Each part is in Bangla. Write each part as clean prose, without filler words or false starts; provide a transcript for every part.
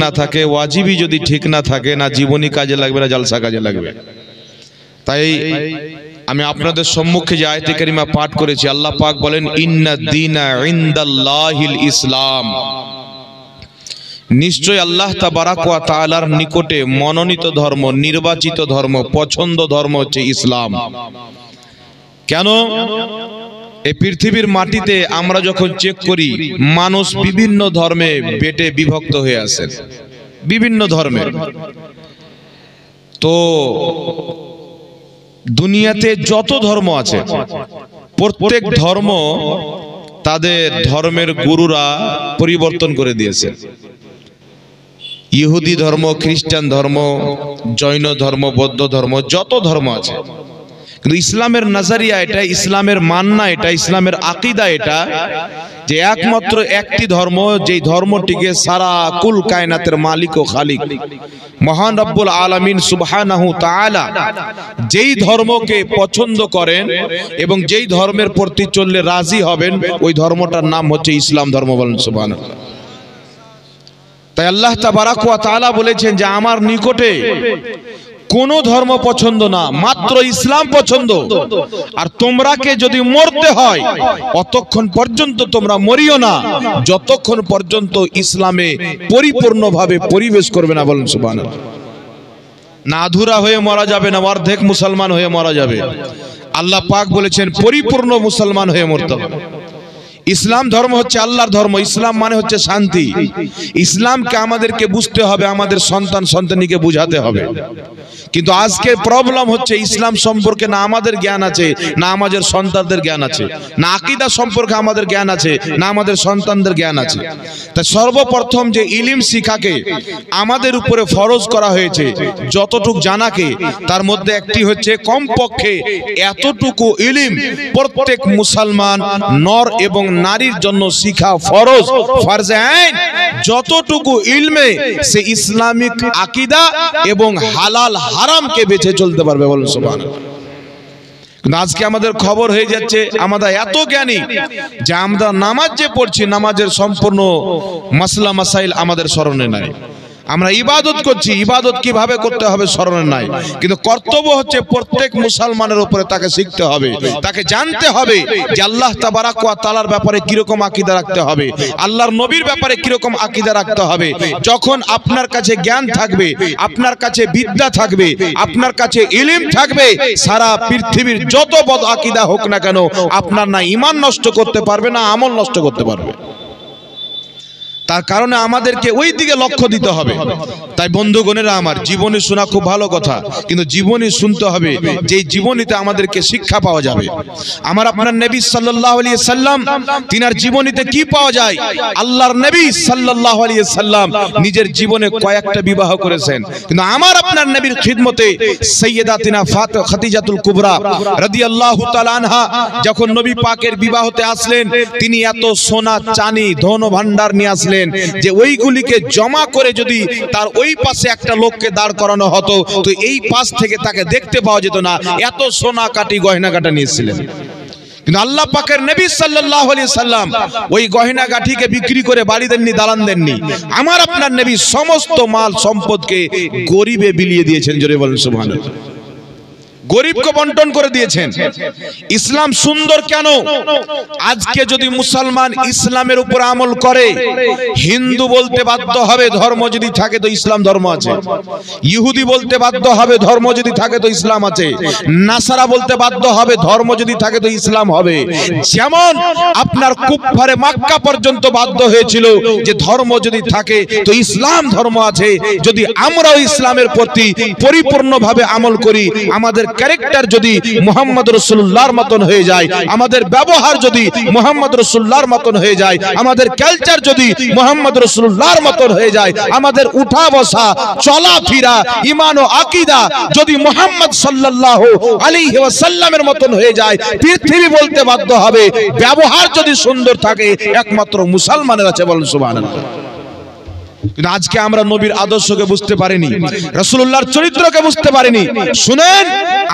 না থাকে, ওয়াজিবি যদি ঠিক না থাকে, না জীবনী কাজে লাগবে না জালসা কাজে লাগবে। তাই আমি আপনাদের সম্মুখে যে আয়াতে কারিমা পাঠ করেছি, আল্লাহ পাক বলেন ইন্নাদ দীনা ইনদাল্লাহিল ইসলাম, নিশ্চয় আল্লাহ তাবারাক ওয়া তাআলার নিকটে মনোনীত ধর্ম, নির্বাচিত ধর্ম, পছন্দ ধর্ম হচ্ছে ইসলাম। কেন? এই পৃথিবীর মাটিতে আমরা যখন চেক করি, মানুষ বিভিন্ন ধর্মে বেটে বিভক্ত হয়ে আছেন, বিভিন্ন ধর্মের। তো দুনিয়াতে যত ধর্ম আছে, প্রত্যেক ধর্ম তাদের ধর্মের গুরুরা পরিবর্তন করে দিয়েছে। ইহুদি ধর্ম, খ্রিস্টান ধর্ম, জৈন ধর্ম, বৌদ্ধ ধর্ম, যত ধর্ম আছে, কিন্তু ইসলামের নজরিয়া এটা, ইসলামের মান্না এটা, ইসলামের আকীদা এটা যে একমাত্র একটি ধর্ম, যেই ধর্মটিকে সারা কুল কায়নাতের মালিক ও খালিক মহান রব্বুল আলামিন সুবহানাহু তাআলা যেই ধর্মকে পছন্দ করেন এবং যেই ধর্মের প্রতি চললে রাজি হবেন, ওই ধর্মটার নাম হচ্ছে ইসলাম ধর্ম। বলেন সুবহানাল্লাহ। তাই আল্লাহ তাবারাক ওয়া তাআলা বলেছেন যে আমার নিকটে কোন ধর্ম পছন্দ না, মাত্র ইসলাম পছন্দ। আর তোমরাকে যদি মরতে হয়, অতক্ষণ পর্যন্ত তোমরা মরিও না যতক্ষণ পর্যন্ত ইসলামে পরিপূর্ণভাবে পরিবেশ করবে না। বলেন সুবহানাল্লাহ। না আধুরা হয়ে মারা যাবে, না অর্ধেক মুসলমান হয়ে মারা যাবে। আল্লাহ পাক বলেছেন পরিপূর্ণ মুসলমান হয়ে মরতে হবে। ইসলাম ধর্ম হচ্ছে আল্লাহর ধর্ম। ইসলাম মানে হচ্ছে শান্তি। ইসলামকে আমাদেরকে বুঝতে হবে, আমাদের সন্তান সন্তানীকে বুঝাতে হবে। কিন্তু আজকে প্রবলেম হচ্ছে ইসলাম সম্পর্কে না আমাদের জ্ঞান আছে, না আমাদের সন্তানদের জ্ঞান আছে, না আকীদা সম্পর্কে আমাদের জ্ঞান আছে, না আমাদের সন্তানদের জ্ঞান আছে। তাই সর্বপ্রথম যে ইলম শিখাকে আমাদের উপরে ফরজ করা হয়েছে, যতটুকু জানাকে, তার মধ্যে একটি হচ্ছে কমপক্ষে এতটুকু ইলম প্রত্যেক মুসলমান নর এবং নারীর জন্য শিখা ফরজ, ফরজে আইন। যতটুকু ইলমে সে ইসলামিক আকীদা এবং হালাল হারামকে বেঁচে চলতে পারবে। বলেন সুবহানাল্লাহ। কিন্তু আজকে আমাদের খবর হয়ে যাচ্ছে, আমরা এত জ্ঞানী যে আমরা নামাজ যে পড়ছি, নামাজের সম্পূর্ণ মাসলা মাসাইল আমাদের স্মরণে নাই। আমরা ইবাদত করছি, ইবাদত কিভাবে করতে হবে স্মরণে নাই। কিন্তু কর্তব্য হচ্ছে প্রত্যেক মুসলমানের উপরে তাকে শিখতে হবে, তাকে জানতে হবে যে আল্লাহ তাবারাক ওয়া তাআলার ব্যাপারে কিরকম আকীদা রাখতে হবে, আল্লাহর নবীর ব্যাপারে কিরকম আকীদা রাখতে হবে। যখন আপনার কাছে জ্ঞান থাকবে, আপনার কাছে বিদ্যা থাকবে, আপনার কাছে ইলম থাকবে, সারা পৃথিবীর যত বদ আকীদা হোক না কেন, আপনার না ঈমান নষ্ট করতে পারবে, না আমল নষ্ট করতে পারবে। তার কারণে আমাদেরকে ওই দিকে লক্ষ্য দিতে হবে। তাই বন্ধুগণেরা আমার, জীবনী শোনা খুব ভালো কথা, কিন্তু জীবনী শুনতে হবে যে জীবনীতে আমাদেরকে শিক্ষা পাওয়া যাবে। আমার আপনার নবী সাল্লাল্লাহু আলাইহি সাল্লাম, তিনার জীবনীতে কি পাওয়া যায়? আল্লাহর নবী সাল্লাল্লাহু আলাইহি সাল্লাম নিজের জীবনে কয়েকটা বিবাহ করেছেন, কিন্তু আমার আপনার নবীর খিদমতে সাইয়্যিদাতিনা খাদিজাতুল কুবরা রাদিয়াল্লাহু তাআলা আনহা যখন নবী পাকের বিবাহতে আসলেন, তিনি এত সোনা চাঁদি ধন ভান্ডার নিয়ে আসলেন যে ওইগুলিকে জমা করে যদি তার ওই পাশে একটা লোককে দাঁড় করানো হতো, তো এই পাশ থেকে তাকে দেখতে পাওয়া যেত না। এত সোনা কাটি গয়না কাটা নিয়েছিলেন। কিন্তু আল্লাহ পাকের নবী সাল্লাল্লাহু আলাইহি সাল্লাম ওই গয়না গাঠিকে বিক্রি করে বাড়ি দেননি, দালান দেননি। আমার আপনার নবী সমস্ত মাল সম্পদকে গরিবে বিলিয়ে দিয়েছেন। জোরে বলেন সুবহানাল্লাহ। গরিবকে বন্টন করে দিয়েছেন। ইসলাম সুন্দর কেন? আজকে যদি মুসলমান ইসলামের উপর আমল করে, হিন্দু বলতে বাধ্য হবে ধর্ম যদি থাকে তো ইসলাম ধর্ম আছে, ইহুদি বলতে বাধ্য হবে ধর্ম যদি থাকে তো ইসলাম আছে, নাসারা বলতে বাধ্য হবে ধর্ম যদি থাকে তো ইসলাম হবে। যেমন আপনার কুফফারে মক্কা পর্যন্ত বাধ্য হয়েছিল যে ধর্ম যদি থাকে তো ইসলাম ধর্ম আছে। যদি আমরাও ইসলামের প্রতি পরিপূর্ণভাবে আমল করি, আমাদের ক্যারেক্টার যদি মুহাম্মদ রাসূলুল্লাহর মতন হয়ে যায়, আমাদের ব্যবহার যদি মুহাম্মদ রাসূলুল্লাহর মতন হয়ে যায়, আমাদের কালচার যদি মুহাম্মদ রাসূলুল্লাহর মতন হয়ে যায়, আমাদের উঠা বসা চলাফেরা ঈমান ও আকীদা যদি মুহাম্মদ সাল্লাল্লাহু আলাইহি ওয়াসাল্লামের মতন হয়ে যায়, পৃথিবী বলতে বাধ্য হবে ব্যবহার যদি সুন্দর থাকে একমাত্র মুসলমানের আছে। বলেন সুবহানাল্লাহ। কিন্তু আজকে আমরা নবীর আদর্শকে বুঝতে পারিনি, রাসূলুল্লাহর চরিত্রকে বুঝতে পারিনি। শুনেন,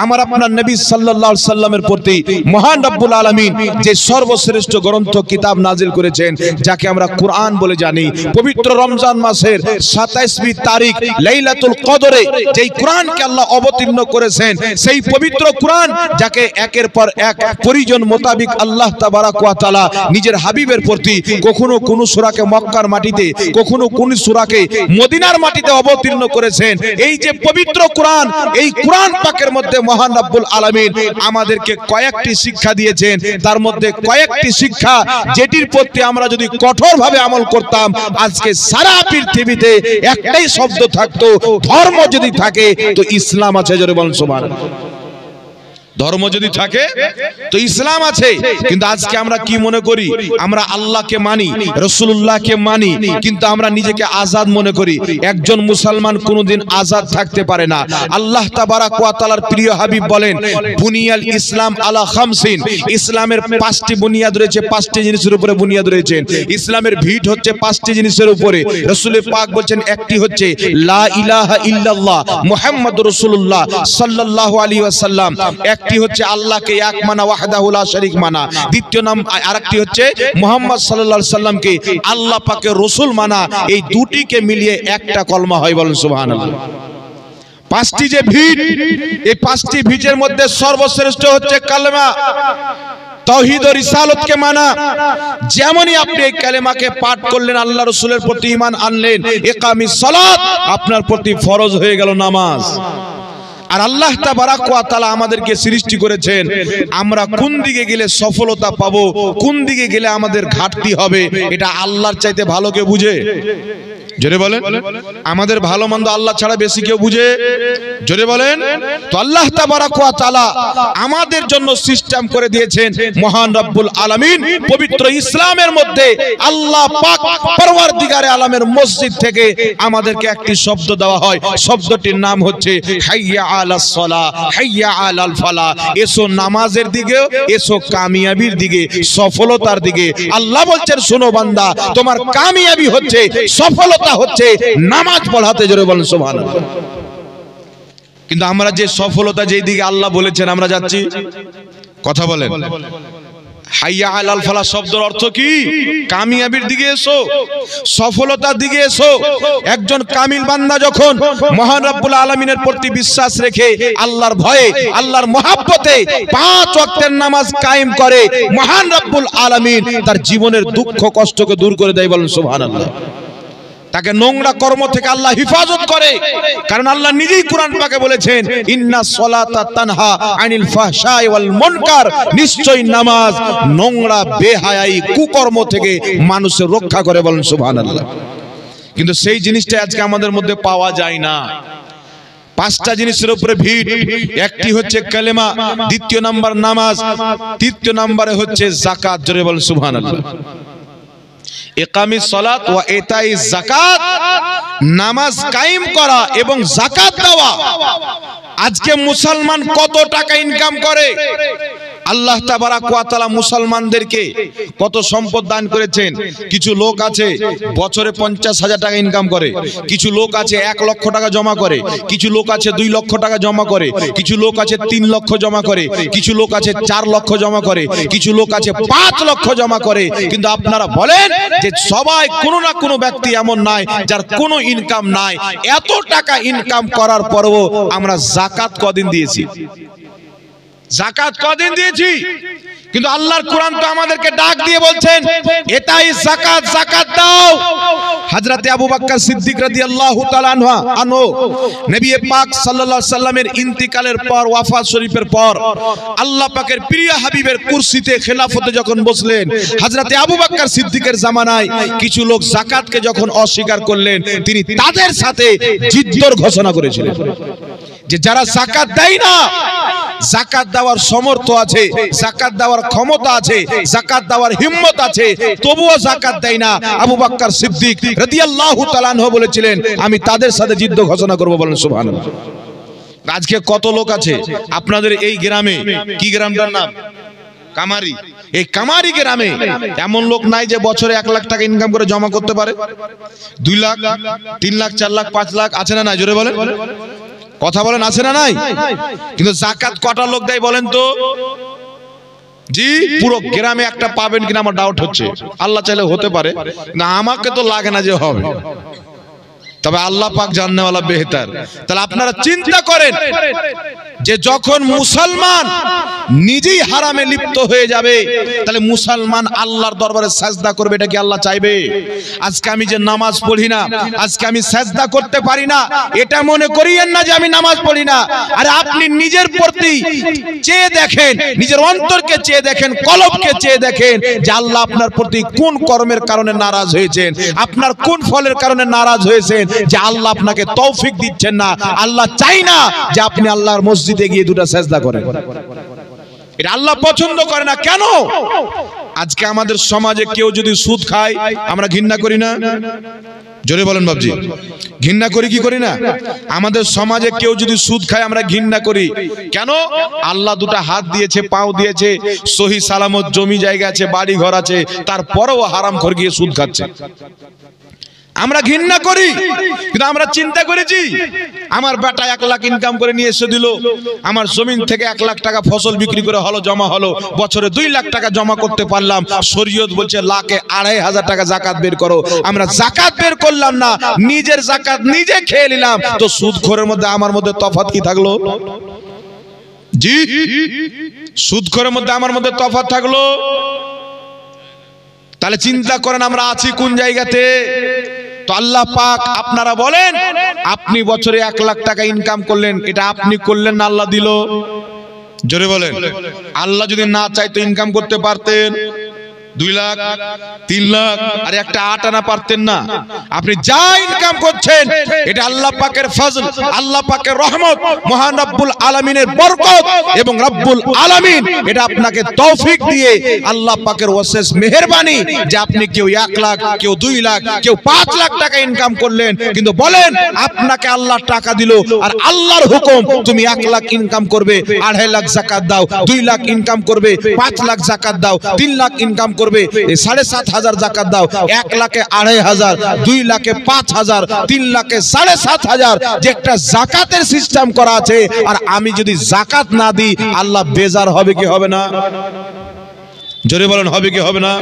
আমার আপনার নবী সাল্লাল্লাহু আলাইহি সাল্লামের প্রতি মহান রব্বুল আলামিন যে সর্বশ্রেষ্ঠ গ্রন্থ কিতাব নাজিল করেছেন, যাকে আমরা কোরআন বলে জানি, পবিত্র রমজান মাসের 27वीं তারিখ লাইলাতুল কদরে যেই কোরআনকে আল্লাহ অবতীর্ণ করেছেন, সেই পবিত্র কোরআন যাকে একের পর এক পরিজন মোতাবিক আল্লাহ তাবারাক ওয়া তাআলা নিজের হাবিবের প্রতি কখনো কোন সূরাকে মক্কার মাটিতে, কখনো কোন সূরাকে মদিনার মাটিতে অবতীর্ণ করেছেন। এই যে পবিত্র কোরআন, এই কোরআন পাকের মধ্যে মহান রব্বুল আলামিন আমাদেরকে কয়েকটি শিক্ষা দিয়েছেন। তার মধ্যে কয়েকটি শিক্ষা যেটির প্রতি আমরা যদি কঠোরভাবে আমল করতাম, আজকে সারা পৃথিবীতে একটাই শব্দ থাকতো, ধর্ম যদি থাকে তো ইসলাম আছে। জোরে বলুন সুবহানাল্লাহ। ধর্ম যদি থাকে তো ইসলাম আছে। কিন্তু আজকে আমরা কি মনে করি? আমরা আল্লাহকে মানি, রাসূলুল্লাহকে মানি, কিন্তু আমরা নিজেকে আজাদ মনে করি। একজন মুসলমান কোনোদিন আজাদ থাকতে পারে না। আল্লাহ তাবারাক ওয়া তাআলার প্রিয় হাবিব বলেন, বুনিয়াল ইসলাম আলা খামসিন, ইসলামের 5টি বুনিয়াদ রয়েছে, 5টি জিনিসের উপরে বুনিয়াদ রয়েছে। ইসলামের ভিত হচ্ছে 5টি জিনিসের উপরে। রাসূল পাক বলেন, একটি হচ্ছে লা ইলাহা ইল্লাল্লাহ মুহাম্মাদুর রাসূলুল্লাহ সাল্লাল্লাহু আলাইহি ওয়াসাল্লাম, একটি হচ্ছে আল্লাহকে এক মানা, ওয়াহদাহু লা শারীক মানা। দ্বিতীয় নাম আরেকটি হচ্ছে মুহাম্মদ সাল্লাল্লাহু আলাইহি সাল্লামকে আল্লাহ পাকের রাসূল মানা। এই দুটিকে মিলিয়ে একটা কলমা হয়। বলেন সুবহানাল্লাহ। 5টি যে ভিত, এই 5টি ভিতের মধ্যে সর্বশ্রেষ্ঠ হচ্ছে কালেমা, তাওহীদ ও রিসালাতকে মানা। যেমনই আপনি এই কালেমাকে পাঠ করলেন, আল্লাহ রাসূলের প্রতি ঈমান আনলেন, ইকামিস সালাত, আপনার প্রতি ফরজ হয়ে গেল নামাজ। আর আল্লাহ তাবারাক ওয়া তাআলা আমাদেরকে সৃষ্টি করেছেন, আমরা কোন দিকে গেলে সফলতা পাবো, কোন দিকে গেলে আমাদের ঘাটতি হবে, এটা আল্লাহর চাইতে ভালো কেউ বুঝে? জোরে বলেন, আমাদের ভালো মন্দ আল্লাহ ছাড়া বেশি কেউ বুঝে? জোরে বলেন। তো আল্লাহ তাবারাক ওয়া তাআলা আমাদের জন্য সিস্টেম করে দিয়েছেন মহান রব্বুল আলামিন পবিত্র ইসলামের মধ্যে। আল্লাহ পাক পরওয়ারদিগারে আলমের মসজিদ থেকে আমাদেরকে একটি শব্দ দেওয়া হয়, শব্দটির নাম হচ্ছে হাইয়া আলাস সালাহ, হাইয়া আলাল ফালাহ। এসো নামাজের দিকে, এসো কামিয়াবির দিকে, সফলতার দিকে। আল্লাহ বলছেন, শোনো বান্দা, তোমার কামিয়াবি হচ্ছে, সফলতা হচ্ছে নামাজ পড়াতে। জোরে বলেন সুবহানাল্লাহ। কিন্তু আমরা যে সফলতা যেই দিকে আল্লাহ বলেছেন আমরা যাচ্ছি। কথা বলেন। হাইয়া আলাল ফালাহ শব্দের অর্থ কি? কামিয়াবির দিকে এসো, সফলতার দিকে এসো। একজন কামিল বান্দা যখন মহান রব্বুল আলামিনের প্রতি বিশ্বাস রেখে আল্লাহর ভয়ে, আল্লাহর মহব্বতে 5 ওয়াক্তের নামাজ কায়েম করে, মহান রব্বুল আলামিন তার জীবনের দুঃখ কষ্টকে দূর করে দেয়। বলেন সুবহানাল্লাহ। তাকে নোংরা কর্ম থেকে আল্লাহ হিফাজত করে, কারণ আল্লাহ নিজেই কোরআন পাকে বলেছেন, ইন্নাস সালাতা তানহা আনিল ফাহশাই ওয়াল মুনকার, নিশ্চয়ই নামাজ নোংরা বেহায়াই কুকর্ম থেকে মানুষের রক্ষা করে। বলেন সুবহানাল্লাহ। কিন্তু সেই জিনিসটা আজকে আমাদের মধ্যে পাওয়া যায় না। 5টা জিনিসের উপরে ভিড়। একটি হচ্ছে কালেমা, দ্বিতীয় নাম্বার নামাজ, তৃতীয় নম্বরে হচ্ছে যাকাত। জোরে বলেন সুবহানাল্লাহ। ইকামিস সালাত ওয়া ইতাইজ যাকাত, নামাজ কায়েম করা এবং যাকাত দেওয়া। আজকে মুসলমান কত টাকা ইনকাম করে? আল্লাহ তাবারাক ওয়া তাআলা মুসলমানদেরকে কত সম্পদ দান করেছেন। কিছু লোক আছে বছরে 50,000 টাকা ইনকাম করে, কিছু লোক আছে 1 লক্ষ টাকা জমা করে, কিছু লোক আছে 2 লক্ষ টাকা জমা করে, কিছু লোক আছে 3 লক্ষ জমা করে, কিছু লোক আছে 4 লক্ষ জমা করে, কিছু লোক আছে 5 লক্ষ জমা করে। কিন্তু আপনারা বলেন যে সবাই কোনো না কোনো ব্যক্তি এমন নাই যার কোনো ইনকাম নাই। এত টাকা ইনকাম করার পরেও আমরা যাকাত কদিন দিয়েছি? যাকাত কদিন দিয়েছি? কিন্তু আল্লাহর কোরআন তো আমাদেরকে ডাক দিয়ে বলছেন, এটাই যাকাত, যাকাত দাও। হযরতে আবু বকর সিদ্দিক রাদিয়াল্লাহু তাআলা আনহু নবী পাক সাল্লাল্লাহু আলাইহি সাল্লামের ইন্তিকালের পর, ওয়াফাত শরীফের পর, আল্লাহ পাকের প্রিয় হাবিবের কুরসিতে খেলাফতে যখন বসলেন, হযরতে আবু বকর সিদ্দিকের জামানায় কিছু লোক যাকাতকে যখন অস্বীকার করলেন, তিনি তাদের সাথে যুদ্ধের ঘোষণা করেছিলেন যে যারা যাকাত দেয় না, যাকাত দেওয়ার সমর্থ আছে, যাকাত দেওয়ার ক্ষমতা আছে, যাকাত দেওয়ার হিম্মত আছে, তবুও যাকাত দেয় না, আবু বকর সিদ্দিক রাদিয়াল্লাহু তাআলা আনহু বলেছিলেন, আমি তাদের সাথে যুদ্ধ ঘোষণা করব। বলেন সুবহানাল্লাহ। আজকে কত লোক আছে আপনাদের এই গ্রামে, কি গ্রামটার নাম? কামারি। এই কামারি গ্রামে এমন লোক নাই যে বছরে 1 লাখ টাকা ইনকাম করে জমা করতে পারে? 2 লাখ, 3 লাখ, 4 লাখ, 5 লাখ আছে না নাই? জোরে বলেন, কথা বলেন, আছে না নাই? কিন্তু যাকাত কটা লোক দেয় বলেন তো? জি, পুরো গ্রামে একটা পাবেন কিনা আমার ডাউট হচ্ছে। আল্লাহ চাইলে হতে পারে, না আমাকে তো লাগে না যে হবে, তবে আল্লাহ পাক জাননেওয়ালা বেহতার। তাহলে আপনারা চিন্তা করেন যে যখন মুসলমান নিজেই হারামে লিপ্ত হয়ে যাবে, তাহলে মুসলমান আল্লাহর দরবারে সাজদা করবে, এটা কি আল্লাহ চাইবে? আজকে আমি যে নামাজ পড়ি না, আজকে আমি সাজদা করতে পারি না, এটা মনে করিয়েন না যে আমি নামাজ পড়ি না। আরে আপনি নিজের প্রতি চেয়ে দেখেন, নিজের অন্তরকে চেয়ে দেখেন, কলবকে চেয়ে দেখেন যে আল্লাহ আপনার প্রতি কোন কর্মের কারণে নারাজ হয়েছেন, আপনার কোন ফলের কারণে নারাজ হয়েছেন যে আল্লাহ আপনাকে তৌফিক দিচ্ছেন না। আল্লাহ চাই না যে আপনি আল্লাহর মসজিদে গিয়ে 2টা সাজদা করেন, এটা আল্লাহ পছন্দ করে না। কেন? আজকে আমাদের সমাজে কেউ যদি সুদ খায় আমরা ঘৃণা করি না? জোরে বলেন বাবজি, ঘৃণা করি কি করি না? আমাদের সমাজে কেউ যদি সুদ খায় আমরা ঘৃণা করি। কেন? আল্লাহ 2টা হাত দিয়েছে, পাও দিয়েছে, সহি সালামত জমি জায়গা আছে, বাড়ি ঘর আছে, তারপরেও হারামখোর গিয়ে সুদ খাচ্ছে। আমরা ঘৃণা করি, কিন্তু আমরা চিন্তা করেছি আমার বেটা 1 লাখ ইনকাম করে নিয়ে এসে দিল, আমার জমিন থেকে 1 লাখ টাকা ফসল বিক্রি করে হলো, জমা হলো, বছরে 2 লাখ টাকা জমা করতে পারলাম। শরীয়ত বলছে লাখে 2,500 টাকা জাকাত বের করো, আমরা জাকাত বের করলাম না, নিজের জাকাত নিজে খেয়ে নিলাম। তো সুদখোরের মধ্যে আমার মধ্যে তফাৎ কি থাকলো? জি, সুদখোরের মধ্যে আমার মধ্যে তফাৎ থাকলো? তাহলে চিন্তা করেন আমরা আছি কোন জায়গাতে। তো আল্লাহ পাক আপনারা বলেন, আপনি বছরে 1 লাখ টাকা ইনকাম করলেন, এটা আপনি করলেন না আল্লাহ দিল? জোরে বলেন, আল্লাহ যদি না চাইতো ইনকাম করতে পারতেন 2 লাখ, 3 লাখ, আর একটা 8 আনা পারতেন না? আপনি যা ইনকাম করছেন এটা আল্লাহ পাকের ফজল, আল্লাহ পাকের রহমত, মহান রব্বুল আলামিনের বরকত, এবং রব্বুল আলামিন এটা আপনাকে তৌফিক দিয়ে আল্লাহ পাকের অশেষ মেহেরবানি যে আপনি কেউ 1 লাখ, কেউ 2 লাখ, কেউ 5 লাখ টাকা ইনকাম করলেন। কিন্তু বলেন আপনাকে আল্লাহ টাকা দিল, আর আল্লাহর হুকুম তুমি 1 লাখ ইনকাম করবে 2.5 লাখ যাকাত দাও, 2 লাখ ইনকাম করবে 5 লাখ যাকাত দাও, 3 লাখ ইনকাম করবে 7,500 যাকাত দাও, 1 লাখে 2,500, 2 লাখে 5,000, 3 লাখে 7,500, যে একটা যাকাতের সিস্টেম করা আছে। আর আমি যদি যাকাত না দিই আল্লাহ বেজার হবে কি হবে না? জোরে বলেন, হবে কি হবে না?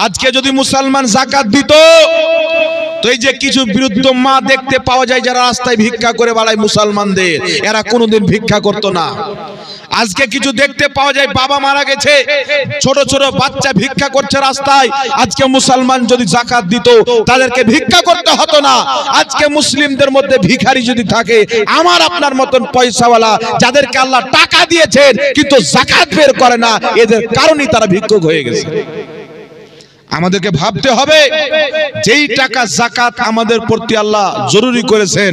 আজকে যদি মুসলমান যাকাত দিত, তো এই যে কিছু বিরুদ্ধ মা দেখতে পাওয়া যায় যারা রাস্তায় ভিক্ষা করে বেড়ায় মুসলমানদের, এরা কোনোদিন ভিক্ষা করতো না। আজকে কিছু দেখতে পাওয়া যায় বাবা মারা গেছে, ছোট ছোট বাচ্চা ভিক্ষা করছে রাস্তায়। আজকে মুসলমান যদি যাকাত দিত তাদেরকে ভিক্ষা করতে হতো না। আজকে মুসলিমদের মধ্যে ভিখারি যদি থাকে, আমার আপনার মতন পয়সাওয়ালা যাদেরকে আল্লাহ টাকা দিয়েছেন কিন্তু যাকাত বের করে না, এদের কারণেই তারা ভিক্ষুক হয়ে গেছে। আমাদেরকে ভাবতে হবে যেই টাকা যাকাত আমাদের প্রতি আল্লাহ জরুরি করেছেন,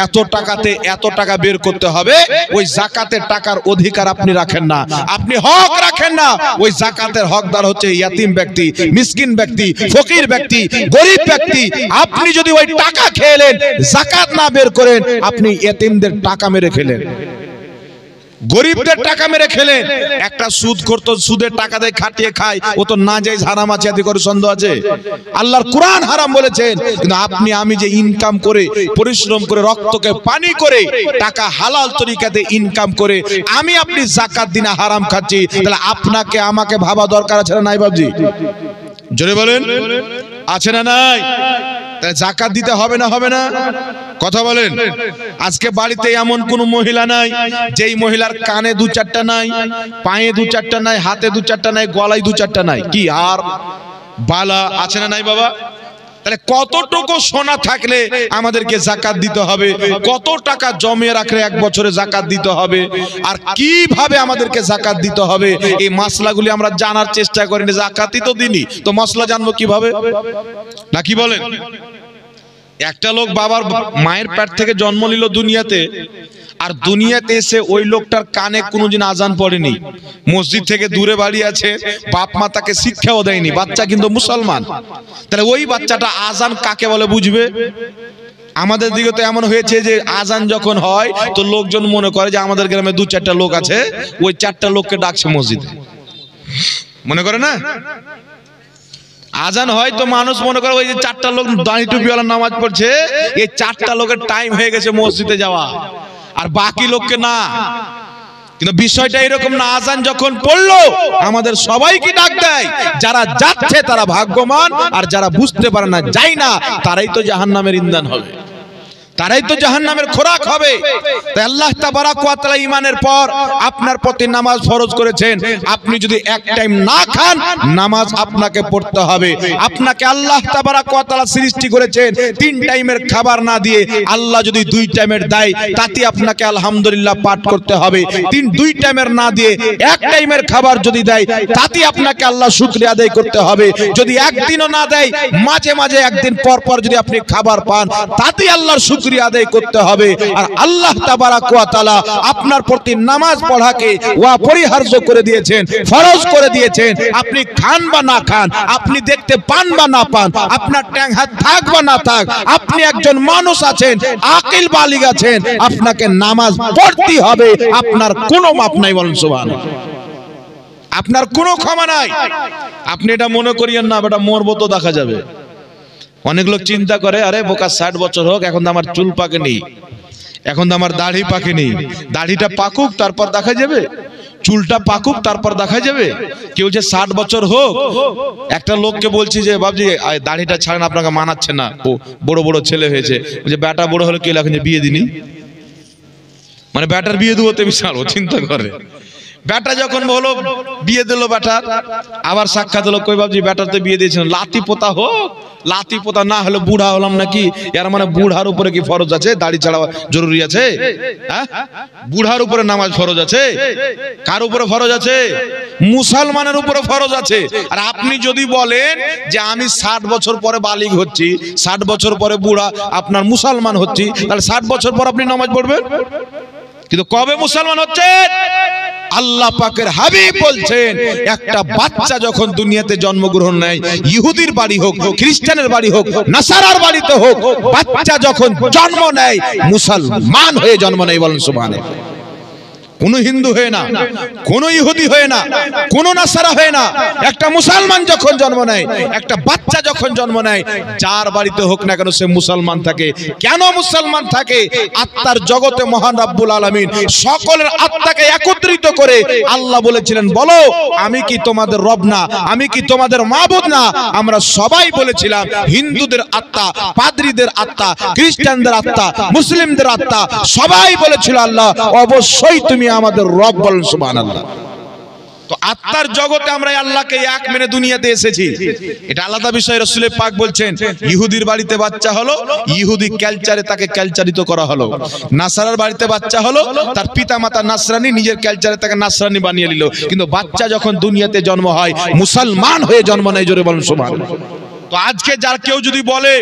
এত টাকাতে এত টাকা বের করতে হবে, ওই যাকাতের টাকার অধিকার আপনি রাখেন না, আপনি হক রাখেন না। ওই যাকাতের হকদার হচ্ছে ইয়াতিম ব্যক্তি, মিসকিন ব্যক্তি, ফকির ব্যক্তি, গরিব ব্যক্তি। আপনি যদি ওই টাকা খেলেন, যাকাত না বের করেন, আপনি ইয়াতিমদের টাকা মেরে খেলেন, গরিবদের টাকা মেরে খেলেন। একটা সুদ করতো, সুদের টাকা দিয়ে খাটিয়ে খায়, ও তো না যাই হারাম আছে, এতে করে সন্দেহ আছে? আল্লাহর কোরআন হারাম বলেছেন। কিন্তু আপনি আমি যে ইনকাম করে, পরিশ্রম করে, রক্তকে পানি করে টাকা হালাল তরিকাতে ইনকাম করে আমি আপনি যাকাত দিনা হারাম খাচ্ছি, তাহলে আপনাকে আমাকে ভাবা দরকার আছে না নাই বাবজি? জোরে বলেন, আছে না নাই? তাহলে যাকাত দিতে হবে না হবে না? কথা বলেন। আজকে বাড়িতে এমন কোন মহিলা নাই যেই মহিলার কানে 2-4টা নাই, পায়ে 2-4টা নাই, হাতে 2-4টা নাই, গলায় 2-4টা নাই, কি আর বালা আছে না নাই বাবা? তাহলে কতটুকু সোনা থাকলে আমাদেরকে যাকাত দিতে হবে, কত টাকা জমিয়ে রাখলে 1 বছরে যাকাত দিতে হবে, আর কিভাবে আমাদেরকে যাকাত দিতে হবে, এই মাসলাগুলি আমরা জানার চেষ্টা করি না। যাকাতই তো দিনই, তো মাসলা জানবো কিভাবে? না কি বলেন? একটা লোক বাবার মায়ের পেট থেকে জন্ম নিল দুনিয়াতে, আর দুনিয়াতে এসে ওই লোকটার কানে কোনোদিন আজান পড়েনি, মসজিদ থেকে দূরে বাড়ি আছে, বাপ মা তাকে শিক্ষাও দেয়নি, বাচ্চা কিন্তু মুসলমান। তাহলে ওই বাচ্চাটা আজান কাকে বলে বুঝবে? আমাদের দিকে তো এমন হয়েছে যে আজান যখন হয় তো লোকজন মনে করে যে আমাদের গ্রামে 2-4টা লোক আছে, ওই 4টা লোককে ডাকছে মসজিদে। মনে করে না আজান হয় তো মানুষ মনে করে ওই যে চারটা লোক দাঁড়ি টুপিওয়ালা নামাজ পড়ছে, এই চারটা লোকের টাইম হয়ে গেছে মসজিদে যাওয়া, আর বাকি লোককে না। কিন্তু বিষয়টা এরকম না, আজান যখন পড়লো আমাদের সবাইকে ডাক দেয়, যারা যাচ্ছে তারা ভাগ্যবান, আর যারা বুঝতে পারে না যায় না তারাই তো জাহান্নামের ইন্ধন হবে, তারাই তো জাহান্নামের খোরাক হবে। তাই আল্লাহ তাবারাক ওয়া তাআলা ঈমানের পর আপনার প্রতি নামাজ ফরজ করেছেন। আপনি যদি এক টাইম না খান নামাজ আপনাকে পড়তে হবে। আপনাকে আল্লাহ তাবারাক ওয়া তাআলা সৃষ্টি করেছেন তিন টাইমের খাবার না দিয়ে, আল্লাহ যদি দুই টাইমের দেয় তাতে আপনাকে আলহামদুলিল্লাহ পাঠ করতে হবে। দুই টাইমের না দিয়ে এক টাইমের খাবার যদি দেয় তাতে আপনাকে আল্লাহ শুকরিয়া আদায় করতে হবে। যদি একদিনও না দেয়, মাঝে মাঝে একদিন পর পর যদি আপনি খাবার পান তাতে আল্লাহর শুকরিয়া আদায় করতে হবে। আর আল্লাহ তাবারাক ওয়া তাআলা আপনার প্রতি নামাজ পড়াকে অপরিহার্য করে দিয়েছেন, ফরজ করে দিয়েছেন। আপনি খান বা না খান, আপনি দেখতে পান বা না পান, আপনার ট্যাং হাত থাক বা না থাক, আপনি একজন মানুষ আছেন, আকিল বালিগ আছেন, আপনাকে নামাজ পড়তে হবে। আপনার কোনো মাপ নাই, বলেন সুবহানাল্লাহ। আপনার কোনো ক্ষমা নাই। আপনি এটা মনে করিয়েন না বেটা মরবো তো দেখা যাবে। অনেক লোক চিন্তা করে আরে বোকা 60 বছর হোক, এখন তো আমার চুল পাকেনি, এখন তো আমার দাড়ি পাকেনি, দাড়িটা পাকুক তারপর দেখা যাবে, চুলটা পাকুক তারপর দেখা যাবে। কেউ যে 60 বছর হোক, একটা লোককে বলছি যে বাবজি দাড়িটা ছাড়েন, আপনাকে মানাচ্ছে না, বড় বড় ছেলে হয়েছে, যে বেটা বড় হলে কে এখন যে বিয়ে দিনি, মানে বেটার বিয়ে দেবো তো বিশাল ও চিন্তা করে। বেটা যখন বলো বিয়ে দিল, বেটার আবার সাক্ষাৎ হলো, কই বাবজি বেটার তো বিয়ে দিয়েছেন, লাতি পোতা হোক, লাতি পোতা না হলে বুড়া হলাম নাকি? এর মানে বুড়ার উপরে কি ফরজ আছে দাড়ি ছাড়া জরুরি আছে? হ্যাঁ, বুড়ার উপরে নামাজ ফরজ আছে? কার উপরে ফরজ আছে? মুসলমানের উপরে ফরজ আছে। আর আপনি যদি বলেন যে আমি 60 বছর পরে বালিগ হচ্ছি, 60 বছর পরে বুড়া আপনার মুসলমান হচ্ছি, তাহলে 60 বছর পর আপনি নামাজ পড়বেন। কিন্তু কবে মুসলমান হচ্ছেন? আল্লাহ পাকের হাবিব বলছেন একটা বাচ্চা যখন দুনিয়াতে জন্মগ্রহণ নেয়, ইহুদির বাড়ি হোক, খ্রিস্টানের বাড়ি হোক, নাসারার বাড়িতে হোক, বাচ্চা যখন জন্ম নেয় মুসলমান হয়ে জন্ম নেয়, বলেন সুবহানাল্লাহ। কোন হিন্দু হয়ে না, কোন ইহুদি হয়ে না, কোন নাসারা হয়ে না, একটা মুসলমান যখন জন্ম নেয়, একটা বাচ্চা যখন জন্ম নেয়, যার বাড়িতে হোক না কেন সে মুসলমান থাকে। কেন মুসলমান থাকে? আত্মার জগতে মহান রব্বুল আলামিন সকলের আত্মাকে একত্রিত করে আল্লাহ বলেছিলেন, বলো আমি কি তোমাদের রব না, আমি কি তোমাদের মাবুদ না? আমরা সবাই বলেছিলাম হিন্দুদের আত্মা, পাদ্রীদের আত্মা, খ্রিস্টানদের আত্মা, মুসলিমদের আত্মা, সবাই বলেছিল আল্লাহ অবশ্যই তুমি আমাদের রব, বলেন সুবহানাল্লাহ। তো আত্মার জগতে আমরা আল্লাহকে এক মেনে দুনিয়াতে এসেছি, এটা আলাদা বিষয়। রাসূল পাক বলছেন ইহুদির বাড়িতে বাচ্চা হলো, ইহুদি কালচারে তাকে কালচারিত করা হলো। নাসারার বাড়িতে বাচ্চা হলো, তার পিতামাতা নাসরানি, নিজের কালচারে তাকে নাসরানি বানিয়ে নিল। কিন্তু বাচ্চা যখন দুনিয়াতে জন্ম হয় মুসলমান হয়ে জন্ম নেয়, জোরে বলেন সুবহানাল্লাহ। তো আজকে যার কেউ যদি বলে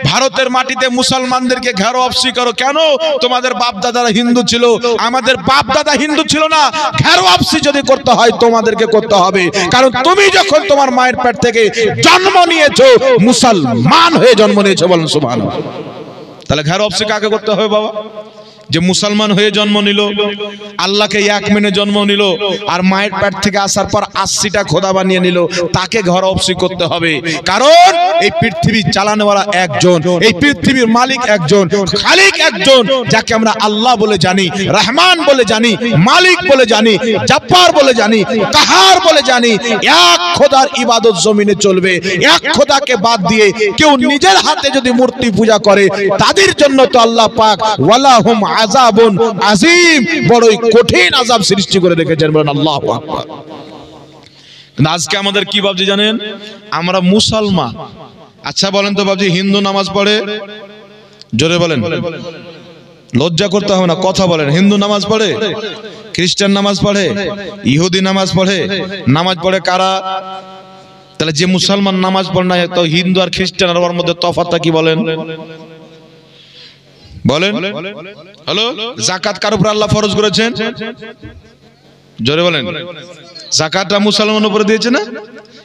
ভারতের মাটিতে মুসলমানদেরকে ঘেরো অফসি করো, কেন? তোমাদের বাপ দাদারা হিন্দু ছিল, আমাদের বাপ দাদা হিন্দু ছিল না। ঘেরো অফসি যদি করতে হয় তোমাদেরকে করতে হবে, কারণ তুমি যখন তোমার মায়ের পেট থেকে জন্ম নিয়েছো মুসলমান হয়ে জন্ম নিয়েছো, বলেন সুবহানাল্লাহ। তাহলে ঘেরো অফসি কাকে করতে হবে বাবা? যে মুসলমান হয়ে জন্ম নিল, আল্লাহকে এক মেনে জন্ম নিল, আর মায়ের পেট থেকে আসার পর 80টা খোদা বানিয়ে নিল, তাকে ঘর অফসি করতে হবে। কারণ এই পৃথিবী চালানোওয়ালা একজন, এই পৃথিবীর মালিক একজন, খালিক একজন, যাকে আমরা আল্লাহ বলে জানি, রহমান বলে জানি, মালিক বলে জানি, জব্বার বলে জানি, কাহার বলে জানি। এক খোদার ইবাদত জমিনে চলবে। এক খোদাকে বাদ দিয়ে কেউ নিজের হাতে যদি মূর্তি পূজা করে, তাদের জন্য তো আল্লাহ পাক ওয়ালাহুম আযাবুন আযীম, বড়ই কঠিন আযাব সৃষ্টি করে রেখেছেন, বলেন আল্লাহু আকবার। কিন্তু আজকে আমাদের কি ভাবছি জানেন? আমরা মুসলমান। আচ্ছা বলেন তো বাবজি, হিন্দু নামাজ পড়ে? জোরে বলেন, লজ্জা করতে হবে না, কথা বলেন। হিন্দু নামাজ পড়ে, খ্রিস্টান নামাজ পড়ে, ইহুদি নামাজ পড়ে। নামাজ পড়ে কারা? তাহলে যে মুসলমান নামাজ পড়ে না, তো হিন্দু আর খ্রিস্টান আর মধ্যে তফাৎটা কি বলেন? বলেন। হ্যালো, যাকাত কার উপর আল্লাহ ফরজ করেছেন? জোরে বলেন। যাকাতটা মুসলমানের উপরে দিয়েছে না?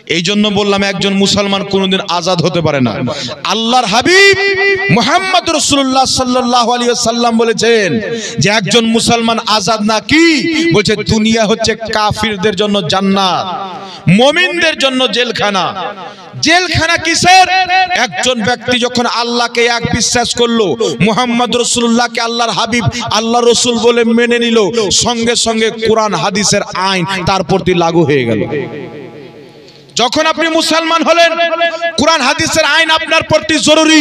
এই জন্য বললাম একজন মুসলমান কোনোদিন আজাদ হতে পারে না। আল্লাহর হাবিব মুহাম্মদ রাসূলুল্লাহ সাল্লাল্লাহু আলাইহি ওয়াসাল্লাম বলেছেন যে একজন মুসলমান আজাদ না, কি বলছে, দুনিয়া হচ্ছে কাফিরদের জন্য জান্নাত, মুমিনদের জন্য জেলখানা। জেলখানা কিসের? একজন ব্যক্তি যখন আল্লাহকে এক বিশ্বাস করলো, মুহাম্মদ রাসূলুল্লাহকে আল্লাহর হাবিব আল্লাহ রসুল বলে মেনে নিল, সঙ্গে সঙ্গে কোরআন হাদিসের আইন তার প্রতি লাগু হয়ে গেল। যখন আপনি মুসলমান হলেন, কোরআন হাদিসের আইন আপনার প্রতি জরুরি।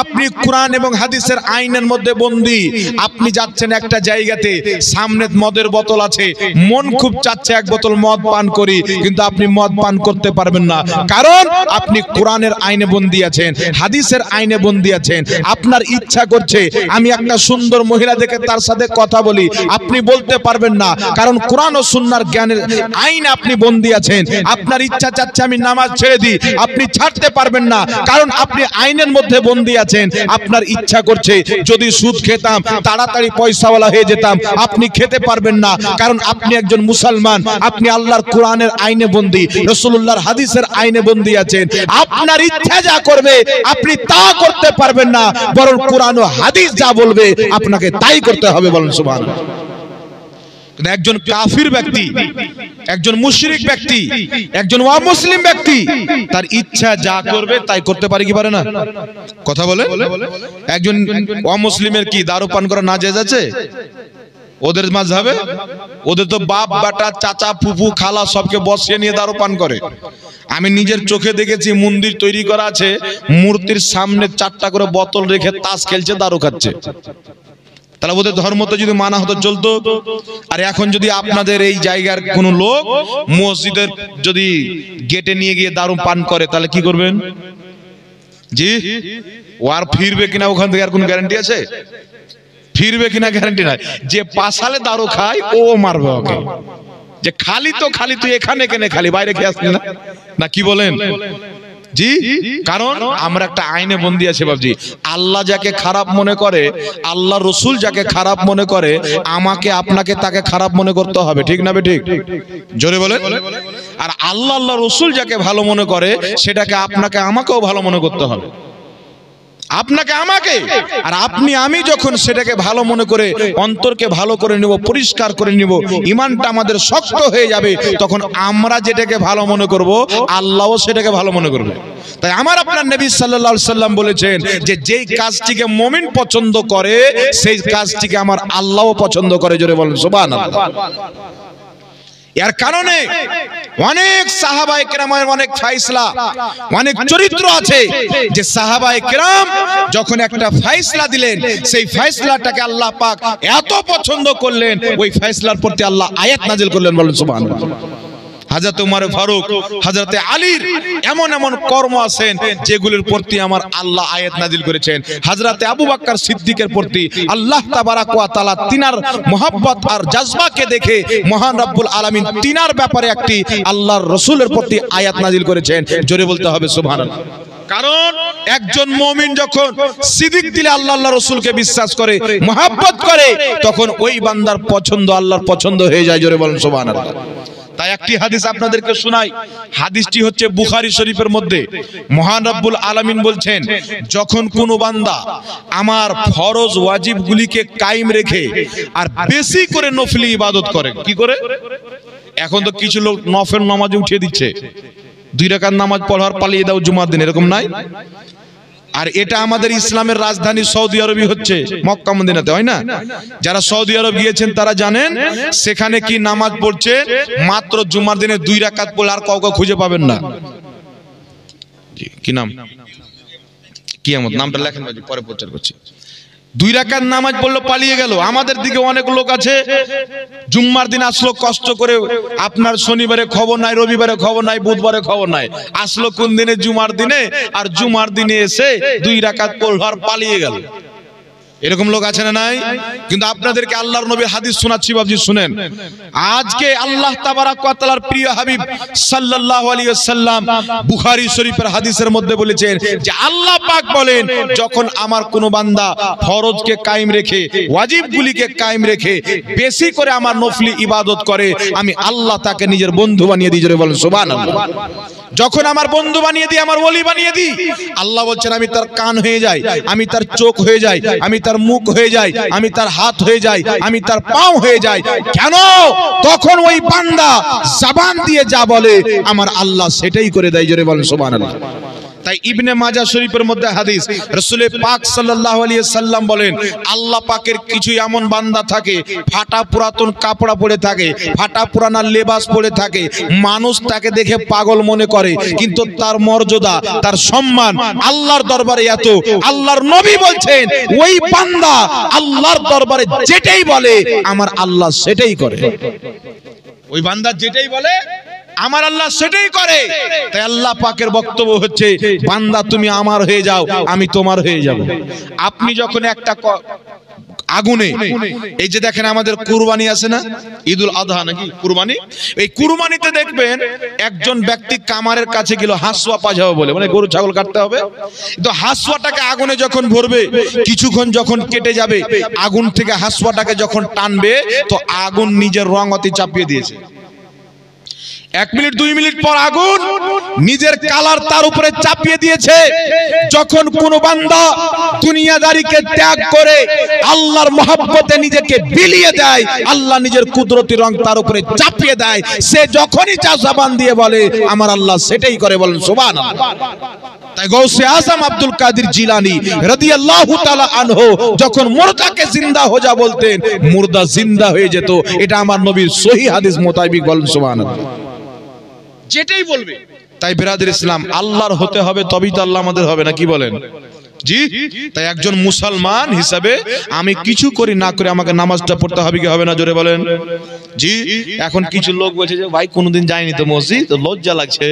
আপনি কোরআন এবং হাদিসের আইনের মধ্যে বন্দী। আপনি যাচ্ছেন একটা জায়গাতে, সামনে মদের বোতল আছে, মন খুব চাচ্ছে এক বোতল মদ পান করি, কিন্তু আপনি মদ পান করতে পারবেন না, কারণ আপনি কোরআনের আইনে বন্দী আছেন, হাদিসের আইনে বন্দী আছেন। আপনার ইচ্ছা করছে আমি একটা সুন্দর মহিলা দেখে তার সাথে কথা বলি, আপনি বলতে পারবেন না, কারণ কোরআন ও সুন্নাহর জ্ঞানের আইনে আপনি বন্দী আছেন। আপনার ইচ্ছা চাচ্ছে আমি নামাজ ছেড়ে দিই, আপনি ছাড়তে পারবেন না, কারণ আপনি আইনের মধ্যে বন্দী আছেন। আপনার ইচ্ছা করছে যদি সুদ খেতাম তাড়াতাড়ি পয়সাওয়ালা হয়ে যেতাম, আপনি খেতে পারবেন না, কারণ আপনি একজন মুসলমান, আপনি আল্লাহর কোরআনের আইনে বন্দী, রাসূলুল্লাহর হাদিসের আইনে বন্দী আছেন। আপনার ইচ্ছা যা করবে আপনি তা করতে পারবেন না, বরং কোরআন ও হাদিস যা বলবে আপনাকে তাই করতে হবে। বলেন সুবহানাল্লাহ। একজন কাফির ব্যক্তি, একজন মুশরিক ব্যক্তি, একজন অমুসলিম ব্যক্তি তার ইচ্ছা যা করবে তাই করতে পারে কি পারে না? কথা বলে। একজন অমুসলিমের কি দারু পান করা নাজায়েজ আছে? ওদের মাযহাবে ওদের তো বাপ বেটা চাচা ফুফু খালা সবকে বসিয়ে নিয়ে দারু পান করে। আমি নিজের চোখে দেখেছি, মন্দির তৈরি করা আছে, মূর্তির সামনে 4টা করে বোতল রেখে তাস খেলছে, দারু খাচ্ছে। তাহলে ওদের ধর্ম তো যদি মানা হতো চলতো। আর এখন যদি আপনাদের এই জায়গার কোন লোক মসজিদের যদি গেটে নিয়ে গিয়ে দারু পান করে, তাহলে কি করবেন? জি, ও আর ফিরবে কিনা ওখান থেকে আর কোন গ্যারান্টি আছে? ফিরবে কিনা গ্যারান্টি নাই। যে পাশালে দারু খায় ও মারবে ওকে, যে খালি তো খালি তুই এখানে কেনে খালি বাইরে খেয়ে আসলি না, না কি বলেন? জি, কারণ আমরা একটা আইনে বন্দী আছে বাবজি। আল্লাহ যাকে খারাপ মনে করে, আল্লাহ রসুল যাকে খারাপ মনে করে, আমাকে আপনাকে তাকে খারাপ মনে করতে হবে, ঠিক না ঠিক? জোরে বলেন। আর আল্লাহ আল্লাহ রসুল যাকে ভালো মনে করে সেটাকে আপনাকে আমাকেও ভালো মনে করতে হবে, আপনাকে আমাকে। আর আপনি আমি যখন সেটাকে ভালো মনে করে অন্তরকে ভালো করে নিব, পরিষ্কার করে নিব, ঈমানটা আমাদের শক্ত হয়ে যাবে, তখন আমরা যেটাকে ভালো মনে করব আল্লাহও সেটাকে ভালো মনে করবে। তাই আমার আপনার নবী সাল্লাল্লাহু আলাইহি সাল্লাম বলেছেন যে যেই কাজটিকে মুমিন পছন্দ করে সেই কাজটিকে আমার আল্লাহও পছন্দ করে। জোরে বলেন সুবহানাল্লাহ। এর কারণে অনেক সাহাবায়ে কেরামের অনেক ফয়সালা, অনেক চরিত্র আছে যে সাহাবায়ে কেরাম যখন একটা ফয়সালা দিলেন, সেই ফয়সালাটাকে আল্লাহ পাক এত পছন্দ করলেন, ওই ফয়সালার প্রতি আল্লাহ আয়াত নাযিল করলেন। বলেন সুবহানাল্লাহ। হযরত ওমর ফারুক, হযরত আলীর এমন এমন কর্ম আছেন যেগুলোর প্রতি আমার আল্লাহ আয়াত নাযিল করেছেন। হযরত আবু বকর সিদ্দিকের প্রতি আল্লাহ তাবারাক ওয়া তাআলা তিনার মহব্বত আর জজবাকে দেখে মহান রব্বুল আলামিন তিনার ব্যাপারে একটি আল্লাহর রাসূলের প্রতি আয়াত নাযিল করেছেন। জোরে বলতে হবে সুবহানাল্লাহ। কারণ একজন মুমিন যখন সিদ্দিক দিলে আল্লাহ আল্লাহ রাসূলকে বিশ্বাস করে, মহব্বত করে, তখন ওই বান্দার পছন্দ আল্লাহর পছন্দ হয়ে যায়। জোরে বলেন সুবহানাল্লাহ। তাই একটি হাদিস আপনাদেরকে শোনাই। হাদিসটি হচ্ছে বুখারী শরীফের মধ্যে। মহান রব্বুল আলামিন বলছেন, যখন কোন বান্দা আমার ফরজ ওয়াজিবগুলিকে কায়েম রেখে আর বেশি করে নফলি ইবাদত করে, কি করে? এখন তো কিছু লোক নফল নামাজে উঠিয়ে দিচ্ছে, 2 রাকাত নামাজ পড়ার পালিয়ে দাও জুমার দিন, এরকম নাই? আর এটা আমাদের ইসলামের রাজধানী সৌদি আরবি হচ্ছে, মক্কা মদিনাতে, হয় না? যারা সৌদি আরব গিয়েছেন তারা জানেন সেখানে কি নামাজ পড়ছে, মাত্র জুমার দিনে 2 রাকাত পড়লে আর কাউকে খুঁজে পাবেন না। কি নাম? কিয়ামত, নামটা লেখেন পরে প্রচার করছি। 2 রাকাত নামাজ পড়লো পালিয়ে গেল। আমাদের দিকে অনেক লোক আছে জুম্মার দিন আসলো কষ্ট করে, আপনার শনিবারে খবর নাই, রবিবারে খবর নাই, বুধবারে খবর নাই, আসলো কোন দিনে? জুমার দিনে। আর জুমার দিনে এসে 2 রাকাত পড়লো আর পালিয়ে গেল। এরকম লোক আছে না নাই? কিন্তু আপনাদেরকে আল্লাহর নবীর হাদিস শোনাচ্ছি বাবজি, শুনেন। আজকে আল্লাহ তাবারাক ওয়া তাআলার প্রিয় হাবিব সাল্লাল্লাহু আলাইহি ওয়াসাল্লাম বুখারী শরীফের হাদিসের মধ্যে বলেছেন যে আল্লাহ পাক বলেন, যখন আমার কোন বান্দা ফরজকে কায়েম রেখে, ওয়াজিবগুলিকে কায়েম রেখে বেশি করে আমার নফলি ইবাদত করে, আমি আল্লাহ তাকে নিজের বন্ধু বানিয়ে দিই। জোরে বলেন সুবহানাল্লাহ। যখন আমার বন্ধু বানিয়ে দিই, আমার ওলি বানিয়ে দিই, আল্লাহ বলছেন আমি তার কান হয়ে যাই, আমি তার চোখ হয়ে যাই, আমি তার মুখ হয়ে যাই, আমি তার হাত হয়ে যাই, আমি তার পাও হয়ে যাই। কেন? তখন ওই বান্দা জবান দিয়ে যা বলে আমার আল্লাহ সেটাই করে দেয়। জোরে বলেন সুবহানাল্লাহ। তাই ইবনে মাজাহ শরীফের মধ্যে হাদিস, রাসূল পাক সাল্লাল্লাহু আলাইহি সাল্লাম বলেন আল্লাহ পাকের কিছু এমন বান্দা থাকে ফাটা পুরাতন কাপড় পরে থাকে, ফাটা পুরানা লেবাস পরে থাকে, মানুষ তাকে দেখে পাগল মনে করে, কিন্তু তার মর্যাদা, তার সম্মান আল্লাহর দরবারে এত, আল্লাহর নবী বলছেন ওই বান্দা আল্লাহর দরবারে যেটাই বলে আমার আল্লাহ সেটাই করে। ওই বান্দা যেটাই বলে আমার আল্লাহ সেটাই করে। তাই আল্লাহ পাকের বক্তব্য হচ্ছে বান্দা তুমি আমার হয়ে যাও, আমি তোমার হয়ে যাব। আপনি যখন একটা আগুনে, এই যে দেখেন আমাদের কুরবানি আছে না, ঈদুল আযহা নাকি কুরবানি, এই কুরবানিতে দেখবেন একজন ব্যক্তি কামারের কাছে গেল হাসুয়া পাজাবো বলে, মানে গরু ছাগল কাটতে হবে, তো হাসুয়াটাকে আগুনে যখন ভরবে, কিছুক্ষণ যখন কেটে যাবে, আগুন থেকে হাসুয়াটাকে যখন টানবে তো আগুন নিজের রং অতি চাপিয়ে দিয়েছে। 1 মিনিট 2 মিনিট পর আগুন নিজের কালার তার উপরে চাপিয়ে দিয়েছে। যখন কোন বান্দা দুনিয়াদারিকে ত্যাগ করে আল্লাহর মহব্বতে নিজেকে বিলিয়ে দেয়, আল্লাহ নিজের কুদরতি রং তার উপরে চাপিয়ে দেয়। সে যখনই জবান দিয়ে বলে আমার আল্লাহ সেটাই করে। বলেন সুবহানাল্লাহ। তাই গৌসে আজম আব্দুল কাদের জিলানী রাদিয়াল্লাহু তাআলা আনহু যখন মুর্দাকে জিন্দা হো যা বলতেন, মুর্দা জিন্দা হয়ে যেত। এটা আমার নবীর সহিহ হাদিস মোতাবেক। বলেন সুবহানাল্লাহ। যেটাই বলবে। তাই বিরাদর ইসলাম আল্লাহর হতে হবে, তবেই তো আল্লাহ আমাদের হবে, না কি বলেন? জি। তাই একজন মুসলমান হিসাবে আমি কিছু করি না করে আমাকে নামাজটা পড়তে হবে কি হবে না? জোরে বলেন। জি। এখন কিছু লোক বলছে যে ভাই কোনোদিন যায়নি তো মসজিদ, তো লজ্জা লাগছে।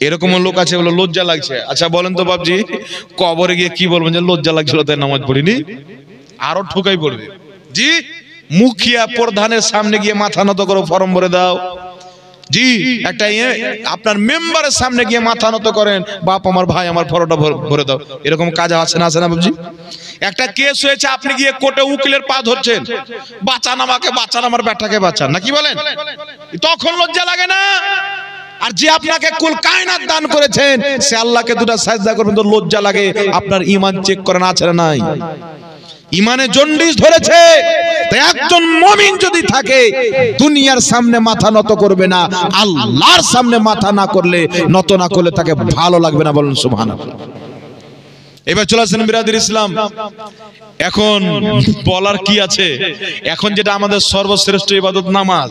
এরকম লোক আছে বলে লজ্জা লাগছে। আচ্ছা বলেন তো বাপজি, কবরে গিয়ে কি বলবেন যে লজ্জা লাগছিল তাই নামাজ পড়িনি? আরো ঠোকাই পড়বে। জি। মুখিয়া প্রধানের সামনে গিয়ে মাথা নত করো, ফর্ম ভরে দাও। জি। একটা আপনার মেম্বারের সামনে গিয়ে মাথা নত করেন, বাপ আমার ভাই আমার ফর্মটা ভরে দাও। এরকম কাজ আছে না, আছে না বাবজি? একটা কেস হয়েছে, আপনি গিয়ে কোর্টে উকিলের পা ধরছেন, বাঁচান আমাকে, বাঁচান আমার বেটাকে বাঁচান, না কি বলেন? তখন লজ্জা লাগে না? আর যে আপনাকে কুল কায়নাত দান করেছেন সে আল্লাহকে দুটো সাজদা করবেন তো লজ্জা লাগে? আপনার ঈমান চেক করেন আছে না নাই? ঈমানে জন্ডিস ধরেছে। তাই একজন মুমিন যদি থাকে দুনিয়ার সামনে মাথা নত করবে না, আল্লাহর সামনে মাথা না করলে, নত না করলে তাকে ভালো লাগবে না। বলেন সুবহানাল্লাহ। এবার চলে আসেন বিরাদর ইসলাম। এখন বলার কি আছে? এখন যেটা আমাদের সর্বশ্রেষ্ঠ ইবাদত নামাজ,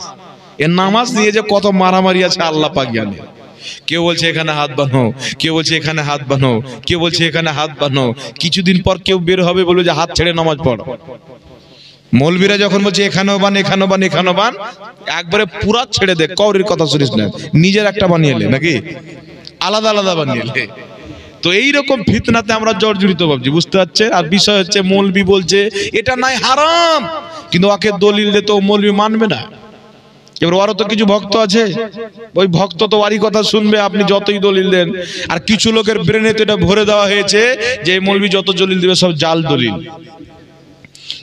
এই নামাজ নিয়ে যে কত মারামারি আছে আল্লাহ পাক জানে। কেউ বলছে এখানে হাত বাঁধো, কেউ বলছে এখানে হাত বাঁধো, কেউ বলছে এখানে হাত বাঁধো। কিছুদিন পর কেউ বের হবে বলবে যে হাত ছেড়ে নামাজ পড়ো। মৌলবীরা যখন বলছে এখানেও বান, এখানেও বান, এখানেও বান, একবারে পুরা ছেড়ে দে, কৌরির কথা শুনিস না, নিজের একটা বানিয়ে এলে নাকি আলাদা আলাদা বানিয়ে এলে। তো এইরকম ফিতনাতে আমরা জর্জরিত ভাবছি, বুঝতে পারছে? আর বিষয় হচ্ছে মৌলবী বলছে এটা নাই হারাম, কিন্তু ওকে দলিল দে তো মৌলবী মানবে না। এবার ওরও তো কিছু ভক্ত আছে, ওই ভক্ত তো ওরই কথা শুনবে আপনি যতই দলিল দেন। আর কিছু লোকের ব্রেনে তো এটা ভরে দেওয়া হয়েছে যে মৌলবী যত দলিল দিবে সব জাল দলিল।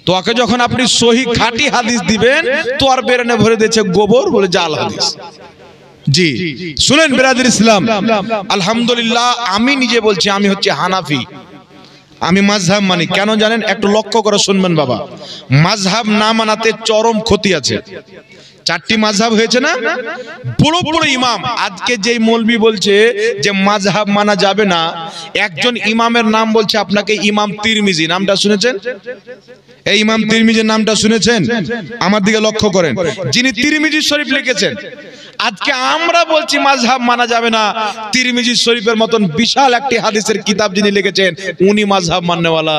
তো ওকে যখন আপনি সহি খাঁটি হাদিস দিবেন তো আর ব্রেনে ভরে দিয়েছে গোবর বলে জাল হাদিস। জি শুনেন বিরাদর ইসলাম, আলহামদুলিল্লাহ আমি নিজে বলছি আমি হচ্ছে হানাফি, আমি মাযহাব মানি। কেন জানেন? একটু লক্ষ্য করে শুনবেন বাবা, মাযহাব না মানাতে চরম ক্ষতি আছে। 4টি মাযহাব হয়েছে না, বড় বড় ইমাম। আজকে যেই মৌলবী বলছে যে মাযহাব মানা যাবে না, একজন ইমামের নাম বলছে আপনাকে ইমাম তিরমিজি, নামটা শুনেছেন? এই ইমাম তিরমিজির নামটা শুনেছেন? আমার দিকে লক্ষ্য করেন, যিনি তিরমিজি শরীফ লিখেছেন। আজকে আমরা বলছি মাযহাব মানা যাবে না, তিরমিজি শরীফের মতন বিশাল একটি হাদিসের কিতাব যিনি লিখেছেন উনি মাযহাব মাননেওয়ালা।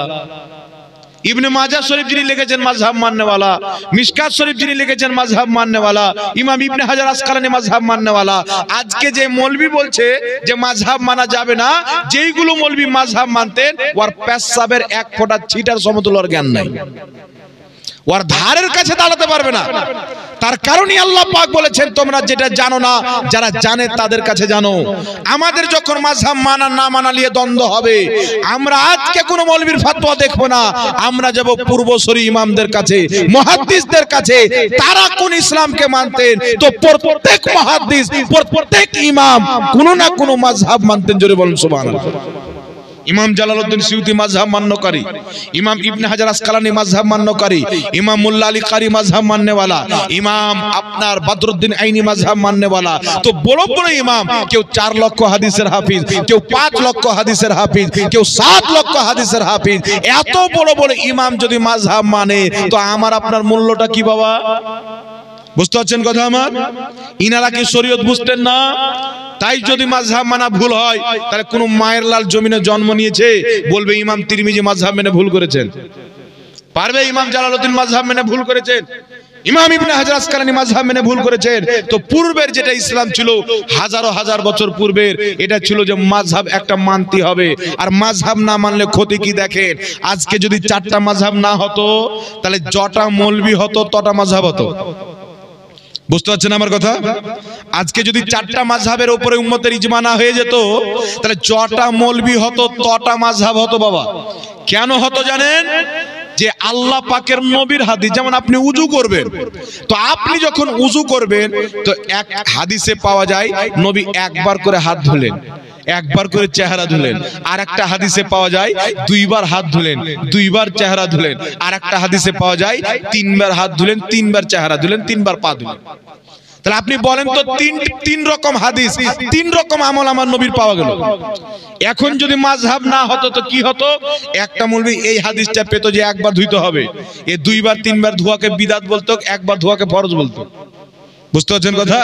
ইবনে মাজাহ শরীফ যিনি লিখেছেন মাযহাব মাননেওয়ালা, মিশকাত শরীফ যিনি লিখেছেন মাযহাব মাননেওয়ালা, ইমাম ইবনে হাজার আসকালানী মাযহাব মাননেওয়ালা। আজকে যে মৌলবী বলছে যে মাযহাব মানা যাবে না, যেইগুলো মৌলবী মাযহাব মানতেন ওর পেশাবের এক ফোঁটা ছিটার সমতুল্য জ্ঞান নাই। ওর ধারের কাছে দাঁড়াতে পারবে না। তার কারণে আল্লাহ পাক বলেছেন তোমরা যেটা জানো না যারা জানে তাদের কাছে জানো। আমাদের যখন মাযহাব মানা না মানা নিয়ে দ্বন্দ্ব হবে, আমরা আজকে কোনো মৌলবীর ফতোয়া দেখবো না, আমরা যাব পূর্বসূরি ইমামদের কাছে, মুহাদ্দিসদের কাছে। তারা কোন ইসলামকে মানতেন? তো প্রত্যেক মুহাদ্দিস, প্রত্যেক ইমাম কোন না কোন মাযহাব মানতেন। জোরে বলুন সুবহানাল্লাহ। ইমাম জালালউদ্দিন সিউতি মাযহাব মান্যকারী, ইমাম ইবনে হাজার আসকালানী মাযহাব মান্যকারী, ইমাম মুল্লা আলী কারি মাযহাব মাননেওয়ালা, ইমাম আপনার বদরুদ্দিন আইনি মাযহাব মাননেওয়ালা। তো বড় বড় ইমাম, কেউ 4 লক্ষ হাদিসের হাফিজ, কেউ 5 লক্ষ হাদিসের হাফিজ, কেউ 7 লক্ষ হাদিসের হাফিজ। এত বড় বড় ইমাম যদি মাযহাব মানে, তো আমার আপনার মূল্যটা কি বাবা? বুঝতে পারছেন কথা আমার? ইনারা কি শরীয়ত বুঝতেন না? তাই যদি মাযহাব মানা ভুল হয়, তাহলে কোন মায়ের লাল জমিনে জন্ম নিয়েছে বলবে ইমাম তিরমিজি মাযহাব মেনে ভুল করেছেন? পারবে? ইমাম জালালউদ্দিন মাযহাব মেনে ভুল করেছেন, ইমাম ইবনে হাজার আসকালানী মাযহাব মেনে ভুল করেছেন। তো পূর্বের যেটা ইসলাম ছিল, হাজারো হাজার বছর পূর্বের, এটা ছিল যে মাযহাব একটা মানতে হবে। আর মাযহাব না মানলে ক্ষতি কি দেখেন, আজকে যদি 4টা মাযহাব না হতো, তাহলে যটা মৌলবি হতো তটা মাযহাব হতো। বুঝতে পারছেন আমার কথা? আজকে যদি 4টা মাযহাবের উপরে উম্মতের ইজমা না হয়ে যেত, তাহলে যটা মৌলবি হতো তটা মাযহাব হতো বাবা। কেন হতো জানেন? যে আল্লাহ পাকের নবীর হাদিস, যেমন আপনি উযু করবেন, তো আপনি যখন উযু করবেন, তো এক হাদিসে পাওয়া যায় নবী একবার করে হাত ধুলেন, একবার করে চেহারা ধুলেন। আর একটা হাদিসে পাওয়া যায় 2বার হাত ধুলেন, 2বার চেহারা ধুলেন। আর একটা হাদিসে পাওয়া যায় 3বার হাত ধুলেন, 3বার চেহারা ধুলেন, 3বার পা ধুলেন। তাহলে আপনি বলেন তো, তিন রকম হাদিস, 3 রকম আমল আমার নবীর পাওয়া গেল। এখন যদি মাযহাব না হতো তো কি হতো? একটা মৌলবি এই হাদিসটা পেত যে একবার ধুইতে হবে, এ 2বার 3বার ধোয়াকে বিদআত বলতো, একবার ধোয়াকে ফরজ বলতো। বুঝতে পারছেন কথা?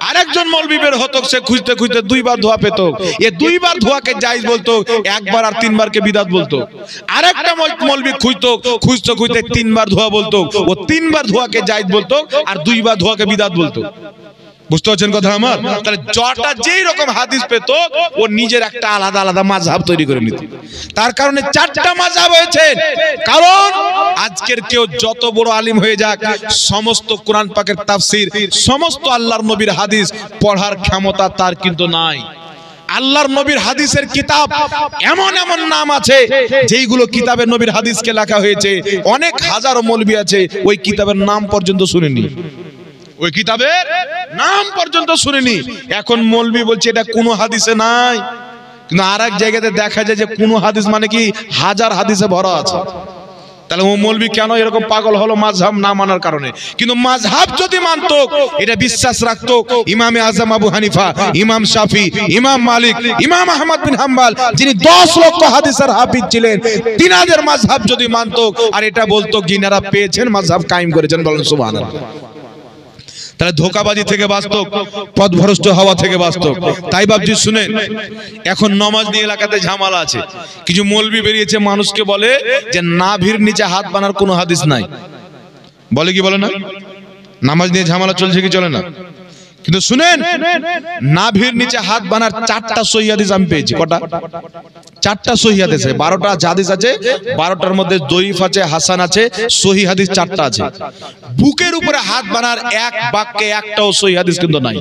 আরেকজন মৌলবি বের হতো, সে খুঁজতে খুঁজতে 2বার ধোয়া পেত, এ 2বার ধোয়াকে জায়েজ বলতো, একবার আর 3বারকে বিদআত বলতো। আরেকটা মৌলবি খুঁজতে খুঁজতে 3বার ধোয়া বলতো, ও 3বার ধোয়াকে জায়েজ বলতো, আর 2বার ধোয়াকে বিদআত বলতো। বুঝতে পারছেন কথা আমার? তাহলে যটা যেই রকম হাদিস পেত, ও নিজের একটা আলাদা আলাদা মাযহাব তৈরি করে নিত। তার কারণে 4টা মাযহাব হয়েছে। কারণ আজকের কেউ যত বড় আলিম হয়ে যাক, সমস্ত কোরআন পাকের তাফসীর, সমস্ত আল্লাহর নবীর হাদিস পড়ার ক্ষমতা তার কিন্তু নাই। আল্লাহর নবীর হাদিসের কিতাব এমন এমন নাম আছে, যেইগুলো কিতাবে নবীর হাদিসকে লেখা হয়েছে, অনেক হাজারো মৌলবি আছে ওই কিতাবের নাম পর্যন্ত শুনেনি, ওই কিতাবের নাম পর্যন্ত শুনেনি। এখন মৌলবি বলছে এটা কোনো হাদিসে নাই, কিন্তু আর এক জায়গাতে দেখা যায় যে কোনো হাদিস মানে কি হাজার হাদিসে ভরা আছে। তাহলে ও মৌলবি কেন এরকম পাগল হলো? মাযহাব না মানার কারণে। কিন্তু মাযহাব যদি মানত, এটা বিশ্বাস রাখতো ইমামে আযম আবু হানিফা, ইমাম শাফি, ইমাম মালিক, ইমাম আহমদ বিন হাম্বল, যিনি 10 লক্ষ হাদিসের হাফিজ ছিলেন, তিনাদের মাযহাব যদি মানত, আর এটা বলতো যিনারা পেয়েছেন মাযহাব কায়েম করেছেন, বলেন সুবহানাল্লাহ। তাহলে ধোঁকাবাজি থেকে বাঁচতো, পথভ্রষ্ট হওয়া থেকে বাঁচতো। তাই বাপজি শুনেন, এখন নামাজ নিয়ে এলাকাতে ঝামেলা আছে। কিছু মৌলবি বেরিয়েছে, মানুষকে বলে যে নাভির নিচে হাত বানার কোনো হাদিস নাই। বলে কি বলে না? নামাজ নিয়ে ঝামেলা চলছে কি চলে না? কিন্তু শুনেন, নাভির নিচে হাত বানার 4টা সহিহ হাদিস আমি পেয়েছি। কটা? 4টা সহিহ হাদিস আছে। 12টা হাদিস আছে, 12টার মধ্যে দঈফ আছে, হাসান আছে, সহিহ হাদিস 4টা আছে। বুকের উপরে হাত বানার এক বাক্যে একটাও সহিহ হাদিস কিন্তু নাই।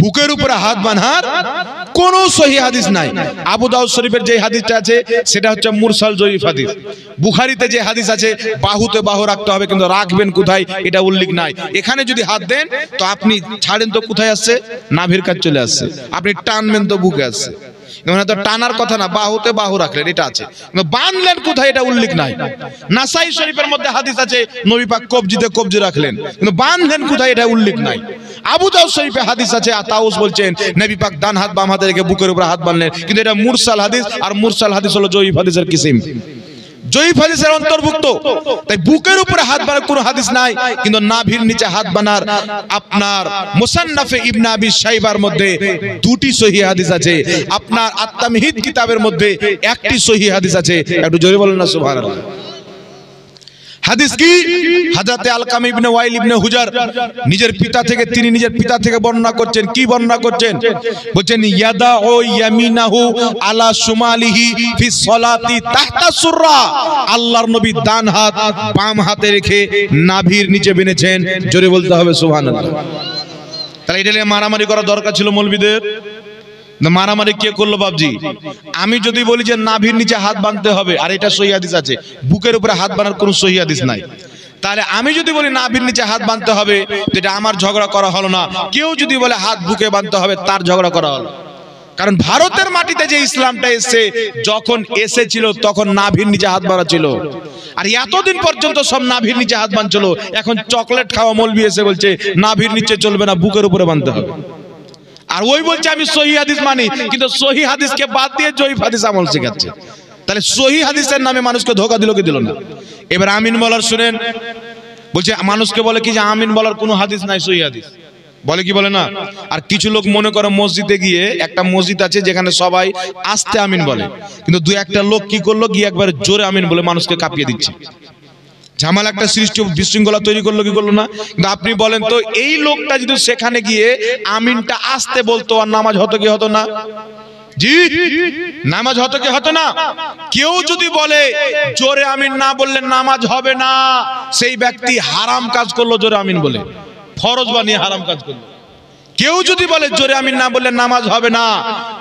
বুকের উপরে হাত বাঁধার কোন সহিহ হাদিস নাই। আবু দাউদ শরীফের যে হাদিসটা আছে সেটা হচ্ছে মুরসাল জয়ীফ হাদিস। বুখারীতে যে হাদিস আছে বাহুতে বাহু রাখতে হবে, কিন্তু রাখবেন কোথায় এটা উল্লেখ নাই। এখানে যদি হাত দেন তো আপনি ছাড়েন তো কোথায় আসছে? নাভির কাছে চলে আসছে। আপনি টানবেন তো বুকে আসছে। মানে তো টানার কথা না, বাহুতে বাহু রাখলেন এটা আছে, কিন্তু বাঁধলেন কোথায় এটা উল্লেখ নাই। নাসাই শরীফের মধ্যে হাদিস আছে নবী পাক কবজিতে কবজি রাখলেন, কিন্তু বাঁধলেন কোথায় এটা উল্লেখ নাই। আবু দাউদ শরীফে হাদিস আছে, তাউস বলছেন নবী পাক ডান হাত বাম হাতে রেখে বুকের উপর হাত বাঁধলেন, কিন্তু এটা মুরসাল হাদিস। আর মুরসাল হাদিস হলো জয়ীফ হাদিসের কিসিম, জয়ীফ হাদিসের অন্তর্ভুক্ত। তাই বুকের উপরে হাত বানার কোনো হাদিস নাই, কিন্তু নাভির নিচে হাত বানার আপনার মুসান্নাফে ইবনে আবি শাইবার মধ্যে 2টি সহিহ হাদিস আছে। আপনার আত-তামহিদ কিতাবের মধ্যে 1টি সহিহ হাদিস আছে। একটু জোরে বলেন না সুবহানাল্লাহ। হাদিস কি? হযরত আলকামা ইবনে ওয়াইল ইবনে হুজার নিজের পিতা থেকে বর্ণনা করছেন। কি বর্ণনা করছেন? বলেন ইয়াদাউ ইয়ামিনাহু আলা শুমালিহি ফি সলাতি তাহতা সুররা। আল্লাহর নবী ডান হাত বাম হাতে রেখে নাভির নিচে বেঁধেছেন। জোরে বলতে হবে সুবহানাল্লাহ। তাহলে এটা নিয়ে মারামারি করা দরকার ছিল মৌলবীদের? মারামারি কে করলো বাবজি? আমি যদি বলি যে নাভির নিচে হাত বাঁধতে হবে, আর এটা সহিহ হাদিস আছে, বুকের উপরে হাত বাঁধার কোনো সহিহ হাদিস নাই, তাহলে আমি যদি বলি নাভির নিচে হাত বাঁধতে হবে, যেটা আমার ঝগড়া করা হলো না। কেউ যদি বলে হাত বুকে বাঁধতে হবে, তার ঝগড়া করা হলো। কারণ ভারতের মাটিতে যে ইসলামটা এসেছে, যখন এসেছিল তখন নাভির নিচে হাত বাঁধা ছিল, আর এতদিন পর্যন্ত সব নাভির নিচে হাত বাঁধছিল। এখন চকলেট খাওয়া মৌলবি এসে বলছে নাভির নিচে চলবে না, বুকের উপরে বাঁধতে হবে। আর ওই বলছে আমি সহিহ হাদিস মানি, কিন্তু সহিহ হাদিসকে বাদ দিয়ে জয়ীফ হাদিস আমল শেখাচ্ছে। তাহলে সহিহ হাদিসের নামে মানুষকে ধোঁকা দিল কি দিল না? এবার আমিন বলার শুনেন, বলছে মানুষকে বলে কি যে আমিন বলার কোনো হাদিস নাই, সহিহ হাদিস বলে কি বলে না? আর কিছু লোক মনে করে মসজিদে গিয়ে, একটা মসজিদ আছে যেখানে সবাই আস্তে আমিন বলে, কিন্তু দুই একটা লোক কি করলো, গিয়ে একবার জোরে আমিন বলে মানুষকে কাঁপিয়ে দিচ্ছে। ঝামেলা একটা সৃষ্টি, বিশৃঙ্খলা তৈরি করলো কি করলো না? কিন্তু আপনি বলেন তো, এই লোকটা যদি সেখানে গিয়ে আমিনটা আস্তে বলতো, আর নামাজ হতো কি হতো না? জি, নামাজ হতো কি হতো না? কেউ যদি বলে জোরে আমিন না বললে নামাজ হবে না, সেই ব্যক্তি হারাম কাজ করলো জোরে আমিন বলে, ফরজ বানিয়ে হারাম কাজ করলো। কেউ যদি বলে জোরে আমিন না বললে নামাজ হবে না,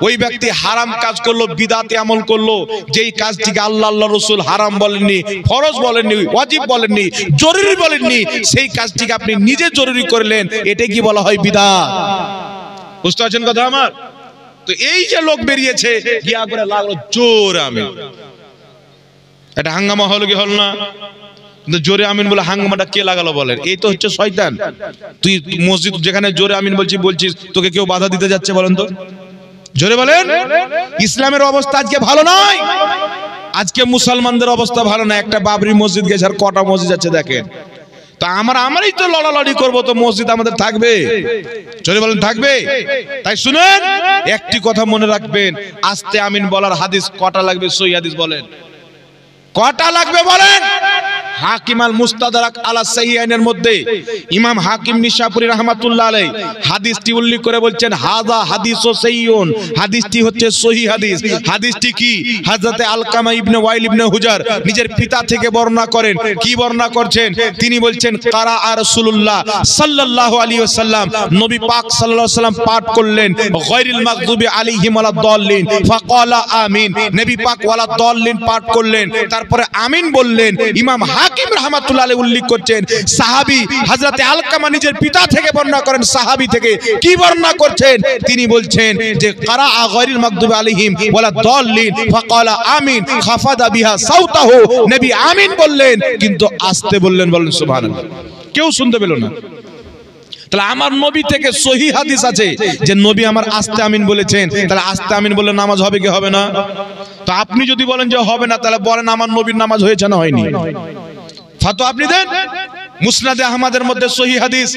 ওই ব্যক্তি হারাম কাজ করলো, বিদাতে আমল করলো। যেই কাজটিকে আল্লাহ রাসূল হারাম বলেননি, ফরজ বলেননি, ওয়াজিব বলেননি, জরুরি বলেননি, সেই কাজটিকে আপনি নিজে জরুরি করলেন, এটা কি বলা হয়? বিদআত। বুঝতে পারছেন কথা আমার? তো এই যে লোক বেরিয়েছে, গিয়া করে লাগলো জোরে আমিন, এটা হাঙ্গামা হলো কি হলো না? কিন্তু জোরে আমিন বলে হাঙ্গামাটা কে লাগালো বলেন? এই তো হচ্ছে শয়তান। তুই মসজিদ যেখানে জোরে আমিন বলছিস, তোকে কেউ বাধা দিতে যাচ্ছে বলেন তো? জোরে বলেন। ইসলামের অবস্থা আজকে ভালো নয়, আজকে মুসলমানদের অবস্থা ভালো না। একটা বাবরি মসজিদ গেছে, আর কটা মসজিদ আছে দেখেন। তো আমরাই তো লড়ালড়ি করবো, তো মসজিদ আমাদের থাকবে? জোরে বলেন থাকবে? তাই শুনেন, একটি কথা মনে রাখবেন, আস্তে আমিন বলার হাদিস কটা লাগবে? সহিহ হাদিস বলেন কটা লাগবে বলেন? হাকিম আল মুস্তাদরাক আলা সাহিহাইনের মধ্যে ইমাম হাকিম নিশাপুরী রাহমাতুল্লাহ আলাইহি হাদিসটি উল্লেখ করে বলছেন, হাযা হাদিসু সাহিহুন, হাদিসটি হচ্ছে সহিহ হাদিস। হাদিসটি কি? হযরতে আলকামা ইবনে ওয়াইল ইবনে হুজার নিজের পিতা থেকে বর্ণনা করেন। কি বর্ণনা করছেন? তিনি বলছেন, কারা রাসূলুল্লাহ সাল্লাল্লাহু আলাইহি ওয়াসাল্লাম, নবী পাক সাল্লাল্লাহু আলাইহি ওয়াসাল্লাম পাঠ করলেন, গায়রিল মাগদুবি আলাইহিম ওয়ালাদ দাল্লিন ফাকালা আমিন। নবী পাক ওয়ালাদ দাল্লিন পাঠ করলেন, তারপরে আমিন বললেন। ইমাম হাকিম রাহমাতুল্লাহ আলাইহি উল্লেখ করছেন, সাহাবী হযরতে আলকামা নিজের পিতা থেকে বর্ণনা করেন, সাহাবী থেকে কি বর্ণনা করছেন? তিনি বলছেন যে কারা গায়রিল মাগদুবি আলাইহিম ওয়ালাদ দাল্লিন ফাকালা আমিন খাফাদা বিহা সাউতাহু। নবী আমিন বললেন, কিন্তু আস্তে বললেন। বলেন সুবহানাল্লাহ। কেউ শুনতে পেল না। তাহলে আমার নবী থেকে সহিহ হাদিস আছে যে নবী আমার আস্তে আমিন বলেছেন, তাহলে আস্তে আমিন বললে নামাজ হবে কি হবে না? তো আপনি যদি বলেন যে হবে না, তাহলে বলেন আমার নবীর নামাজ হয়েছে না হয়নি? ফাতোয়া আপনি দেন। মুসনাদে আহমদের মধ্যে সহিহ হাদিস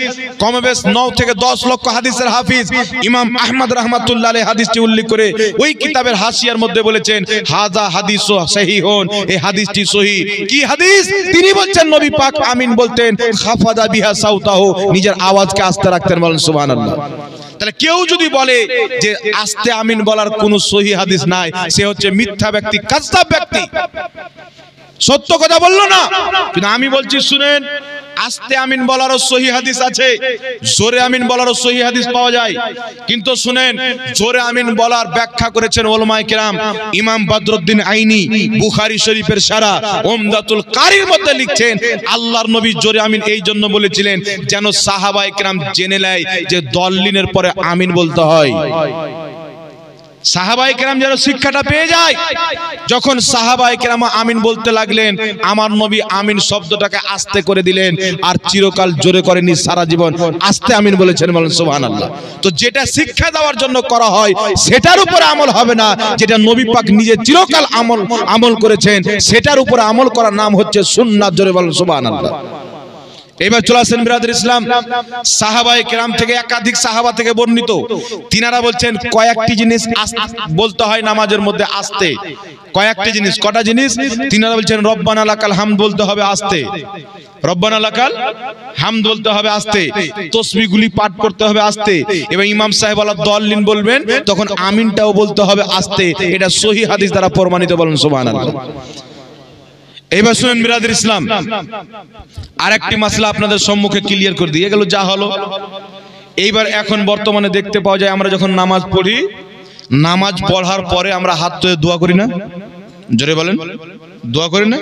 কমবেশ 9 থেকে 10 লক্ষ হাদিসের হাফিজ ইমাম আহমদ রাহমাতুল্লাহ আলাইহি হাদিসটি উল্লেখ করে ওই কিতাবের হাসিয়ার মধ্যে বলেছেন, হাযা হাদিসু সহিহুন, এই হাদিসটি সহিহ। কি হাদিস? তিনি বলছেন নবী পাক আমিন বলতেন, খাফাদা বিহা সাউতাহু, নিজের আওয়াজকে আস্তে রাখতেন। বলেন সুবহানাল্লাহ। তাহলে কেউ যদি বলে যে আস্তে আমিন বলার কোনো সহিহ হাদিস নাই, সে হচ্ছে মিথ্যা ব্যক্তি, কাযযাব ব্যক্তি, সত্য কথা বললো না। কিন্তু আমি বলছি শুনেন, আস্তে আমিন বলারও সহিহ হাদিস আছে, জোরে আমিন বলারও সহিহ হাদিস পাওয়া যায়। কিন্তু শুনেন, জোরে আমিন বলার ব্যাখ্যা করেছেন উলামায়ে কেরাম। ইমাম বদরুদ্দিন আইনি বুখারী শরীফের শারা উমদাতুল কারীর মধ্যে লিখছেন, আল্লাহর নবী জোরে আমিন এই জন্য বলেছিলেন যেন সাহাবায়ে কেরাম জেনে নেয় যে দল্লিনের পরে আমিন বলতে হয়। সাহাবায়ে কেরাম যেন শিক্ষাটা পেয়ে যায়। যখন সাহাবায়ে কেরাম আমিন বলতে লাগলেন, আমার নবী আমিন শব্দটাকে আস্তে করে দিলেন, আর চিরকাল জোরে করেনি, সারা জীবন আস্তে আমিন বলেছেন। বলেন সুবহানাল্লাহ। তো যেটা শিক্ষা দেওয়ার জন্য করা হয় সেটার উপরে আমল হবে না, যেটা নবী পাক নিজে চিরকাল আমল করেছেন সেটার উপরে আমল করার নাম হচ্ছে সুন্নাত। জোরে বলেন সুবহানাল্লাহ। এবার চলে আসেন বিরাদর ইসলাম, সাহাবায়ে কেরাম থেকে একাধিক সাহাবা থেকে বর্ণিত, তিনারা বলছেন কয়েকটি জিনিস বলতে হয় নামাজের মধ্যে আস্তে। কয়েকটি জিনিস, কটা জিনিস? তিনারা বলছেন রব্বানা লাকাল হামদ বলতে হবে আস্তে, রব্বানা লাকাল হামদ বলতে হবে আস্তে, তাসবিহগুলি পাঠ করতে হবে আস্তে, এবং ইমাম সাহেব আল্লাহ দল্লিন বলবেন তখন আমিনটাও বলতে হবে আস্তে। এটা সহিহ হাদিস দ্বারা প্রমাণিত, বলেন সুবহানাল্লাহ। এবার শুনেন বিরাদর ইসলাম, আরেকটি মাসলা আপনাদের সম্মুখে ক্লিয়ার করে দিয়ে গেল, যা হলো এইবার এখন বর্তমানে দেখতে পাওয়া যায় আমরা যখন নামাজ পড়ি, নামাজ পড়ার পরে আমরা হাত তুলে দোয়া করি না? জোরে বলেন, দোয়া করি না?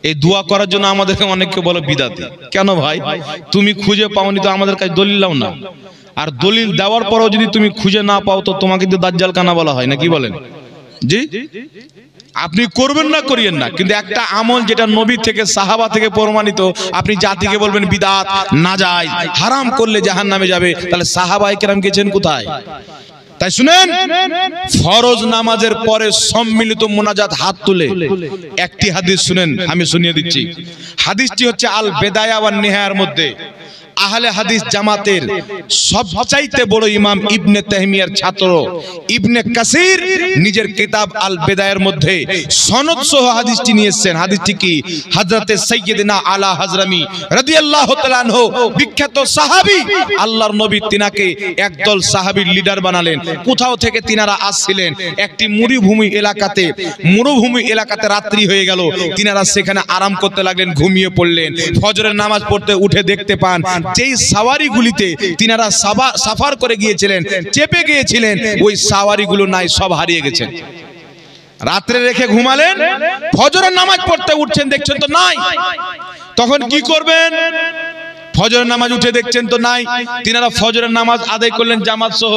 এই দোয়া করার জন্য আমাদেরকে অনেককে বলে বিদাতি। কেন ভাই? তুমি খুঁজে পাওনি তো আমাদের কাছে দলিল দাও না, আর দলিল দেওয়ার পরেও যদি তুমি খুঁজে না পাও তো তোমাকে কিন্তু দাজ্জাল কানা বলা হয় না, কি বলেন? জি, আপনি করবেন না করিয়েন না, কিন্তু একটা আমল যেটা নবী থেকে সাহাবা থেকে প্রমাণিত, আপনি জাতিকে বলবেন বিদাত, নাজায়েজ, হারাম করলে জাহান্নামে যাবে, তাহলে সাহাবায়ে কেরাম গেছেন কোথায়? তাই শুনেন, ফরজ নামাজের পরে সম্মিলিত মোনাজাত হাত তুলে একটি হাদিস শুনেন, আমি শুনিয়ে দিচ্ছি। হাদিসটি হচ্ছে আল বেদায়া ওয়ান নিহায়ার মধ্যে আহলে হাদিস জামাতের সবচাইতে বড় ইমাম ইবনে তাইমিয়ার ছাত্র ইবনে কাসির নিজের কিতাব আল বেদায়ের মধ্যে সনদ সহ হাদিসটি নিয়ে এসেছেন। হাদিসটি কি? হযরতে সাইয়্যিদিনা আলা হাজরামি রাদিয়াল্লাহু তাআলা আনহু, বিখ্যাত সাহাবী, আল্লাহর নবী তিনাকে একদল সাহাবীর লিডার বানালেন। কোথাও থেকে তিনারা আসছিলেন একটি মরুভূমি এলাকাতে রাত্রি হয়ে গেল, তিনারা সেখানে আরাম করতে লাগলেন, ঘুমিয়ে পড়লেন। ফজরের নামাজ পড়তে উঠে দেখতে পান যেই সাওয়ারিগুলিতে তিনারা সাফার করে গিয়েছিলেন, চেপে গিয়েছিলেন, ওই সাওয়ারিগুলো নাই, সব হারিয়ে গেছে। রাত্রে রেখে ঘুমালেন, ফজরের নামাজ পড়তে উঠছেন, দেখছেন তো নাই। তখন কি করবেন? ফজরের নামাজ উঠে দেখছেন তো নাই। তিনারা ফজরের নামাজ আদায় করলেন জামাত সহ।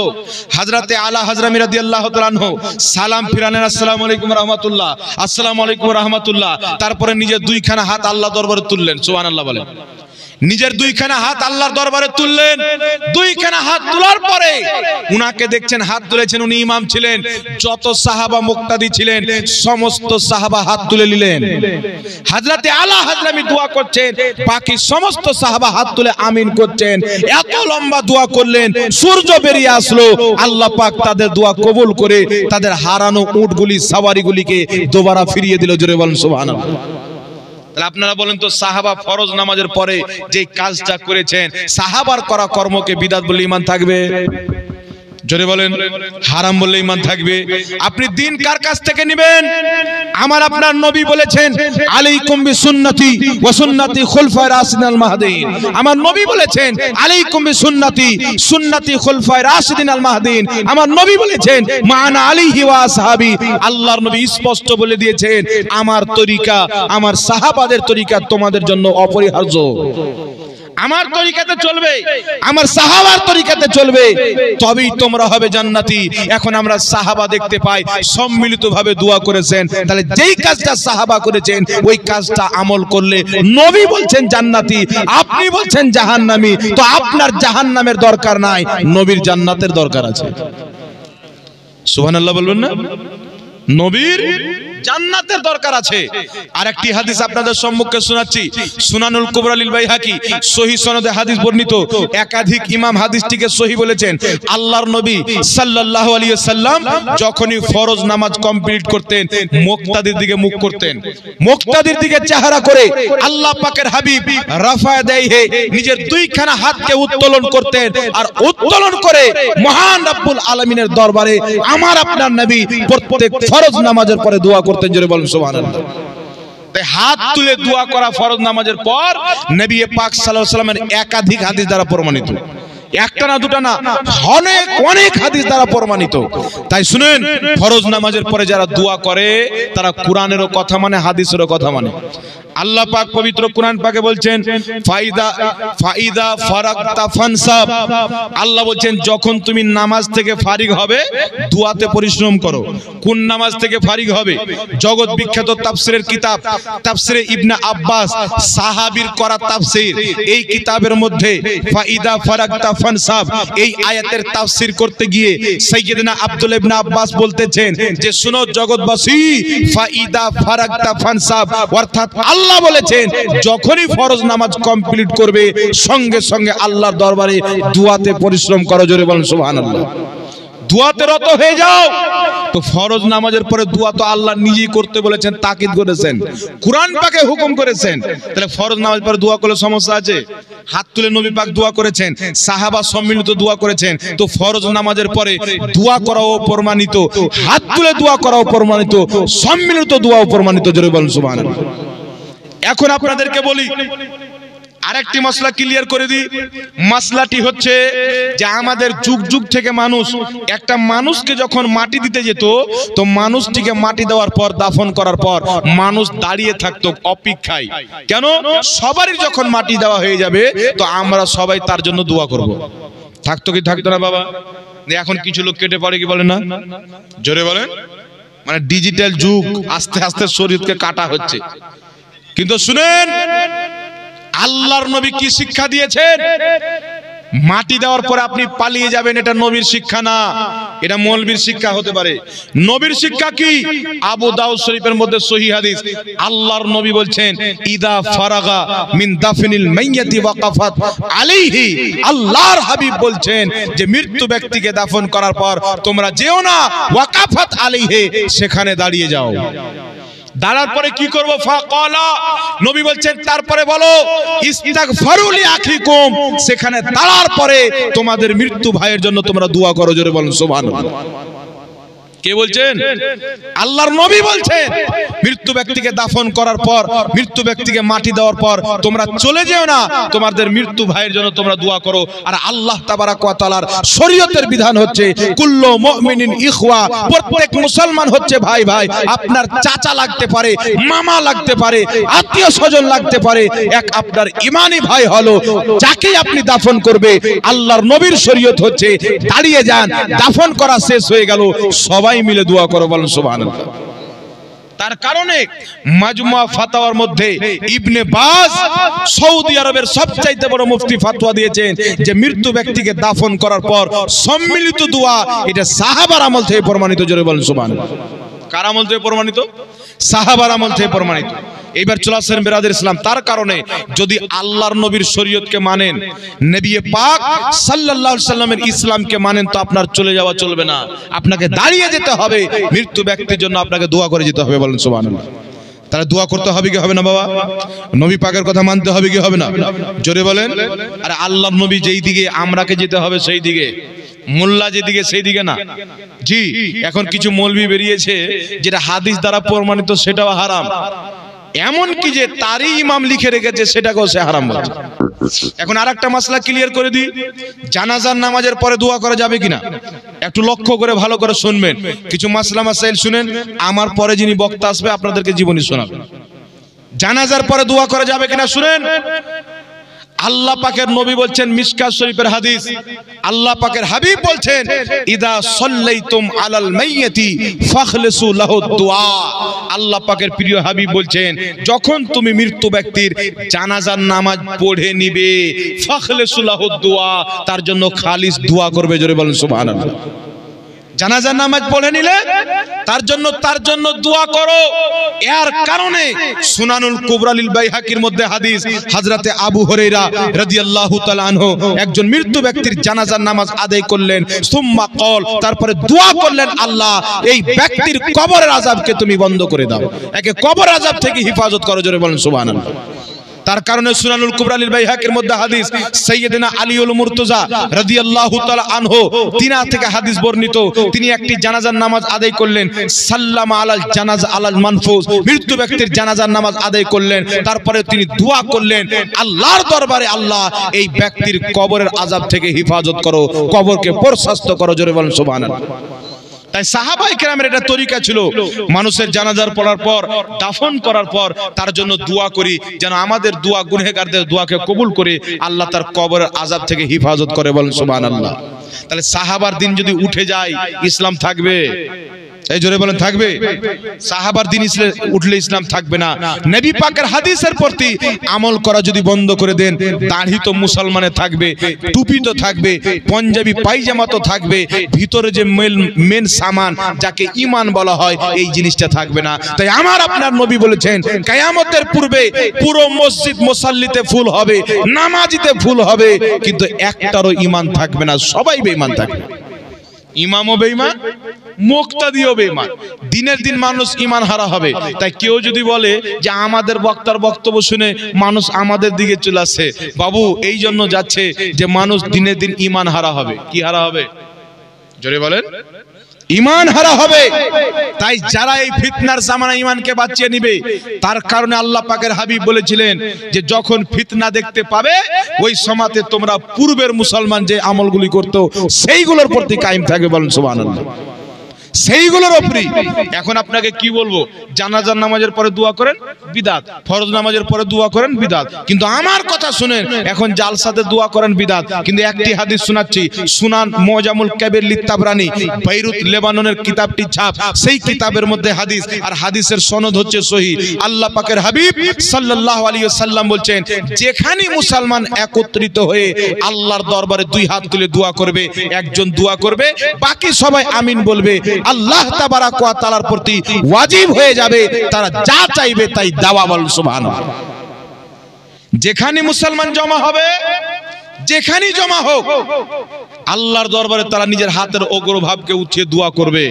হযরতে আলা হাজরামি রাদিয়াল্লাহু তাআলা আনহু সালাম ফিরালেন, আসসালামু আলাইকুম ওয়া রাহমাতুল্লাহ, আসসালামু আলাইকুম ওয়া রাহমাতুল্লাহ। তারপরে নিজের দুইখানা হাত আল্লাহ দরবারে তুললেন, সুবহানাল্লাহ বলেন। নিজের দুইখানা হাত আল্লাহর দরবারে তুললেন। দুইখানা হাত তোলার পরে উনাকে দেখছেন হাত তুলেছেন, উনি ইমাম ছিলেন, যত সাহাবা মুক্তাদি ছিলেন সমস্ত সাহাবা হাত তুলে নিলেন। হযরতে আলা হাজরামি দোয়া করছেন, বাকি সমস্ত সাহাবা হাত তুলে আমিন করছেন। এত লম্বা দোয়া করলেন, সূর্য বেরিয়ে আসলো। আল্লাহ পাক তাদের দোয়া কবুল করে তাদের হারানো উটগুলি, সাওয়ারিগুলিকে দোবারা ফিরিয়ে দিল। জোরে বলেন সুবহানাল্লাহ। তাহলে আপনারা বলেন তো, সাহাবা ফরজ নামাজের পরে যে কাজটা করেছেন, সাহাবার করা কর্মকে বিদআত বলে ঈমান থাকবে? জোরে বলেন। হারাম বললে ঈমান থাকবে? আপনি দিন কার কাছ থেকে নেবেন? আমার আপনার নবী বলেছেন, আলাইকুম বিসুন্নতি ওয়া সুন্নতি খুলফায়ে রাশিদিন মাহদিন। আমার নবী বলেছেন, আলাইকুম বিসুন্নতি সুন্নতি খুলফায়ে রাশিদিন মাহদিন। আমার নবী বলেছেন, মা'আনা আলাইহি ওয়া আসহাবি। আল্লাহর নবী স্পষ্ট বলে দিয়েছেন, আমার তরিকা, আমার সাহাবাদের তরিকা তোমাদের জন্য অপরিহার্য। আমার তরিকাতে চলবে, আমার সাহাবার তরিকাতে চলবে, তবেই তোমরা হবে জান্নাতি। এখন আমরা সাহাবা দেখতে পাই সম্মিলিতভাবে দোয়া করেছেন, তাহলে যেই কাজটা সাহাবা করেছেন ওই কাজটা আমল করলে নবী বলছেন জান্নাতি, আপনি বলছেন জাহান্নামী। তো আপনার জাহান্নামের দরকার নাই, নবীর জান্নাতের দরকার আছে। সুবহানাল্লাহ বলবেন না? নবীর জান্নাতের দরকার আছে। আরেকটি হাদিস আপনাদের সম্মুখে শোনাচ্ছি, সুনানুল কুবরা লিল বাইহাকি, সহিহ সনদে হাদিস বর্ণিত। একাধিক ইমাম হাদিসটিকে সহিহ বলেছেন। আল্লাহর নবী সাল্লাল্লাহু আলাইহি ওয়াসাল্লাম যখনই ফরজ নামাজ কমপ্লিট করতেন, মুক্তাদির দিকে মুখ করতেন, মুক্তাদির দিকে চেহারা করে আল্লাহ পাকের হাবিব রাফা দেহে নিজের দুইখানা হাতকে উত্তোলন করতেন, আর উত্তোলন করে মহান রব্বুল আলামিনের দরবারে আমার আপনার নবী প্রত্যেক ফরজ নামাজের পরে দোয়া করতেন। জোরে বলেন সুবহানাল্লাহ। তাই হাত তুলে দোয়া করা ফরজ নামাজের পর নবী পাক সাল্লাল্লাহু আলাইহি ওয়াসাল্লামের একাধিক হাদিস দ্বারা প্রমাণিত। একটা না দুটা না, অনেক অনেক হাদিস দ্বারা প্রমাণিত। তাই শুনেন, ফরজ নামাজের পরে যারা দোয়া করে তারা কোরআনেরও কথা মানে, হাদিসেরও কথা মানে। আল্লাহ পাক পবিত্র কোরআন পাকে বলছেন, ফাইদা ফারাগতা ফানসাব। আল্লাহ বলছেন, যখন তুমি নামাজ থেকে ফারিগ হবে দোয়াতে পরিশ্রম করো। কোন নামাজ থেকে ফারিগ হবে? জগৎ বিখ্যাত তাফসিরের কিতাব তাফসিরে ইবনে আব্বাস, সাহাবীর করা তাফসির, এই কিতাবের মধ্যে ফাইদা ফারাগতা ফানসাব এই আয়াতের তাফসির করতে গিয়ে সাইয়্যিদনা আব্দুল্লাহ ইবনে আব্বাস বলতেছেন যে, শুনো জগৎবাসী, ফাইদা ফারাগতা ফানসাব অর্থাৎ আল্লাহ বলেছেন যখনই ফরজ নামাজ কমপ্লিট করবে সঙ্গে সঙ্গে আল্লাহর দরবারে দুয়াতে পরিশ্রম করো, জোরে বলেন সুবহানাল্লাহ। দুয়াতে রত হয়ে যাও। তো ফরজ নামাজের পরে দোয়া তো আল্লাহ নিজেই করতে বলেছেন, তাকিদ করেছেন, কুরআন পাকে হুকুম করেছেন। তাহলে ফরজ নামাজের পরে দোয়া করলে সমস্যা আছে? হাত তুলে নবী পাক দোয়া করেছেন, সাহাবা সম্মিলিত দোয়া করেছেন। তো ফরজ নামাজের পরে দোয়া করাও প্রমাণিত, হাত তুলে দোয়া করাও প্রমাণিত, সম্মিলিত দোয়াও প্রমাণিত, জোরে বলেন সুবহানাল্লাহ। এখন আপনাদেরকে বলি আরেকটি মশলা ক্লিয়ার করে দিই। মশলাটি হচ্ছে যে আমাদের যুগ যুগ থেকে মানুষ একটা মানুষকে যখন মাটি দিতে যেত, তো মানুষটিকে মাটি দেওয়ার পর দাফন করার পর মানুষ দাঁড়িয়ে থাকতো অপেক্ষায়। কেন? সবারই যখন মাটি দেওয়া হয়ে যাবে তো আমরা সবাই তার জন্য দোয়া করব। থাকতো কি থাকতো না বাবা? এখন কিছু লোক কেটে পড়ে, কি বলে না? জোরে বলেন। মানে ডিজিটাল যুগ, আস্তে আস্তে শরীরকে কাটা হচ্ছে। কিন্তু শুনেন, আল্লাহর নবী কি শিক্ষা দিয়েছেন? মাটি দেওয়ার পরে আপনি পালিয়ে যাবেন, এটা নবীর শিক্ষা না, এটা মৌলবীর শিক্ষা হতে পারে। নবীর শিক্ষা কি? আবু দাউদ শরীফের মধ্যে সহিহ হাদিস, আল্লাহর নবী বলছেন ইদা ফারাগা মিন দাফনিল মাইয়াতি ওয়াকাফাত আলাইহি, আল্লাহর হাবিব বলছেন যে মৃত্যু ব্যক্তিকে দাফন করার পর তোমরা যেও না, ওয়াকাফাত আলাইহি, সেখানে দাঁড়িয়ে যাও। দাঁড়ার পরে কি করব? ফাকালা, নবী বলছেন তারপরে বলো ইস্তিগফারু লিআখিকুম, সেখানে দাঁড়ার পরে তোমাদের মৃত্যু ভাইয়ের জন্য তোমরা দোয়া করো, জোরে বলেন সুবহানাল্লাহ। কে বলছেন? আল্লাহর নবী বলছেন মৃত্যু ব্যক্তিকে দাফন করার পর, মৃত্যু ব্যক্তিকে মাটি দেওয়ার পর তোমরা চলে যেও না, তোমাদের মৃত্যু ভাইয়ের জন্য তোমরা দোয়া করো। আর আল্লাহ তাবারাক ওয়া তাআলার শরীয়তের বিধান হচ্ছে কুল্লু মুমিনিন ইখওয়া, প্রত্যেক মুসলমান হচ্ছে ভাই ভাই। আপনার চাচা লাগতে পারে, মামা লাগতে পারে, আত্মীয় স্বজন লাগতে পারে, এক আপনার ইমানি ভাই হলো যাকে আপনি দাফন করবে। আল্লাহর নবীর শরীয়ত হচ্ছে দাঁড়িয়ে যান, দাফন করা শেষ হয়ে গেল, সবাই মিলে দোয়া করো, বলেন সুবহানাল্লাহ। তার কারণে মাজমুয়া ফাতাওয়ার মধ্যে ইবনে বাজ সৌদি আরবের সবচাইতে বড় মুফতি ফতোয়া দিয়েছেন যে মৃত্যু ব্যক্তিকে দাফন করার পর সম্মিলিত দোয়া, এটা সাহাবার আমল থেকে প্রমাণিত, জোরে বলেন সুবহানাল্লাহ। কার আমল থেকে প্রমাণিত? সাহাবার আমল থেকে প্রমাণিত। এইবার চলে আসেন বিরাদর ইসলাম। তার কারণে যদি আল্লাহর নবীর শরীয়তকে মানেন, নবী পাক সাল্লাল্লাহু আলাইহি সাল্লামের ইসলামকে মানেন, তো আপনার চলে যাওয়া চলবে না, আপনাকে দাঁড়িয়ে যেতে হবে, মৃত্যু ব্যক্তির জন্য আপনাকে দোয়া করে যেতে হবে, বলেন সুবহানাল্লাহ। তাহলে দোয়া করতে হবে কি হবে না বাবা? নবী পাকের কথা মানতে হবে কি হবে না? জোরে বলেন। আরে আল্লাহর নবী যেই দিকে, আমরাকে যেতে হবে সেই দিকে, মোল্লা যেদিকে সেই দিকে না। জি, এখন কিছু মৌলবি বেরিয়েছে যেটা হাদিস দ্বারা প্রমাণিত, সেটাও হারাম। এমন কি যে তারই ইমাম লিখে রেখেছে সেটাকেও সে হারাম বলছে। এখন আরেকটা মাসলা ক্লিয়ার করে দিই, জানাজার নামাজের পরে দোয়া করা যাবে কিনা একটু লক্ষ্য করে ভালো করে শুনবেন। কিছু মাসলা মাসাইল শুনেন, আমার পরে যিনি বক্তা আসবে আপনাদেরকে জীবনী শোনাবেন। জানাজার পরে দোয়া করা যাবে কিনা শুনেন। আল্লাহ পাকের নবী বলছেন, মিশকাত শরীফের হাদিস, আল্লাহ পাকের হাবিব বলছেন ইদা সাল্লাইতুম আলাল মাইয়াতি ফাখলিসু লাহু দুআ। আল্লাহ পাকের প্রিয় হাবিব বলছেন যখন তুমি মৃত্যু ব্যক্তির জানাজার নামাজ পড়ে নিবে, ফাখলিসু লাহু দুআ, তার জন্য খালিস দোয়া করবে, জোরে বলেন সুবহানাল্লাহ। জানাজার নামাজ পড়ে নিলে তার জন্য দোয়া করো। এর কারণে সুনানুল কুবরা লিল বাইহাকির মধ্যে হাদিস, হযরতে আবু হুরায়রা রাদিয়াল্লাহু তাআলা আনহু একজন মৃত্যু ব্যক্তির জানাজার নামাজ আদায় করলেন, সুম্মা কল, তারপরে দোয়া করলেন, আল্লাহ এই ব্যক্তির কবরের আযাবকে তুমি বন্ধ করে দাও, একে কবর আযাব থেকে হেফাজত করো, জোরে বলেন সুবহানাল্লাহ। তার কারণে সুনানুল কুবরা লিল বাইহাকির মধ্যে হাদিস, সাইয়্যিদনা আলীউল মুরতাজা রাদিয়াল্লাহু তাআলা আনহু তিনার থেকে হাদিস বর্ণিত, তিনি একটি জানাজার নামাজ আদায় করলেন, সাল্লামা আলাল জানাজা আলাল মানফুজ, মৃত্যু ব্যক্তির জানাজার নামাজ আদায় করলেন, তারপরে তিনি দোয়া করলেন আল্লাহর দরবারে, আল্লাহ এই ব্যক্তির কবরের আযাব থেকে হেফাজত করো, কবরকে প্রশস্ত করো, জোরে বলেন সুবহানাল্লাহ। তাই সাহাবায়ে কেরামের এটা তরিকা ছিল, মানুষের জানাজার পড়ার পর, দাফন করার পর তার জন্য দোয়া করি, যেন আমাদের দোয়া গুনহেগারদের দোয়াকে কবুল করে আল্লাহ তার কবরের আযাব থেকে হেফাজত করে, বলেন সুবহানাল্লাহ। তাহলে সাহাবার দিন যদি উঠে যায় ইসলাম থাকবে? এই জোরে বলেন থাকবে? সাহাবার দিন উঠলে ইসলাম থাকবে না। নবী পাকের হাদিসের প্রতি আমল করা যদি বন্ধ করে দেন, দাড়ি তো মুসলমানের থাকবে, টুপি তো থাকবে, পাঞ্জাবি পায়জামা তো থাকবে, ভিতরে যে মেন সামান যাকে ঈমান বলা হয় এই জিনিসটা থাকবে না। তাই আমার আপনার নবী বলেছেন কিয়ামতের পূর্বে পুরো মসজিদ মুসাল্লিতে ফুল হবে, নামাজিতে ফুল হবে, কিন্তু একটারও ঈমান থাকবে না, সবাই বেঈমান থাকবে। ইমামও বেঈমান, মুক্তাদিও বেঈমান। দিনের দিন মানুষ ঈমান হারা হবে। তাই কেউ যদি বলে যে আমাদের বক্তার বক্তব্য শুনে মানুষ আমাদের দিকে চলে আসছে, বাবু এই জন্য যাচ্ছে যে মানুষ দিনের দিন ঈমান হারা হবে। কি হারা হবে? জোরে বলেন। ঈমান হারা হবে। তাই যারা এই ফিতনার জামানায় ঈমানকে বাঁচিয়ে নিবে, তার কারণে আল্লাহ পাকের হাবিব বলেছিলেন যে যখন ফিতনা দেখতে পাবে ওই সময়তে তোমরা পূর্বের মুসলমান যে আমলগুলি করতো সেইগুলোর প্রতি কায়েম থাকবে। বলেন সুবহানাল্লাহ। সেইগুলোর উপরই। এখন আপনাকে কি বলবো, জানাজার নামাজের পরে দোয়া করেন বিদআত, ফরজ নামাজের পরে দোয়া করেন বিদআত, কিন্তু আমার কথা শুনেন, এখন জালসাতে দোয়া করেন বিদআত। কিন্তু একটি হাদিস শোনাচ্ছি, সুনান মুজামুল কাবির লিতাবরানি, বেইরুত লেবাননের কিতাবটি ছাপ, সেই কিতাবের মধ্যে হাদিস, আর হাদিসের সনদ হচ্ছে সহিহ। আল্লাহ পাকের হাবিব সাল্লাল্লাহু আলাইহি ওয়াসাল্লাম বলছেন, যেখানে মুসলমান একত্রিত হয়ে আল্লাহর দরবারে দুই হাত তুলে দোয়া করবে, একজন দোয়া করবে, বাকি সবাই আমিন বলবে, আল্লাহ তাবারাক ওয়া তাআলার প্রতি ওয়াজিব হয়ে যাবে তারা যা চাইবে তাই দেওয়া। বল সুবহানাল্লাহ। যেখানে মুসলমান জমা হবে, যেখানেই জমা হোক, আল্লাহর দরবারে তারা নিজের হাতের অগ্রভাগকে উঠিয়ে দোয়া করবে,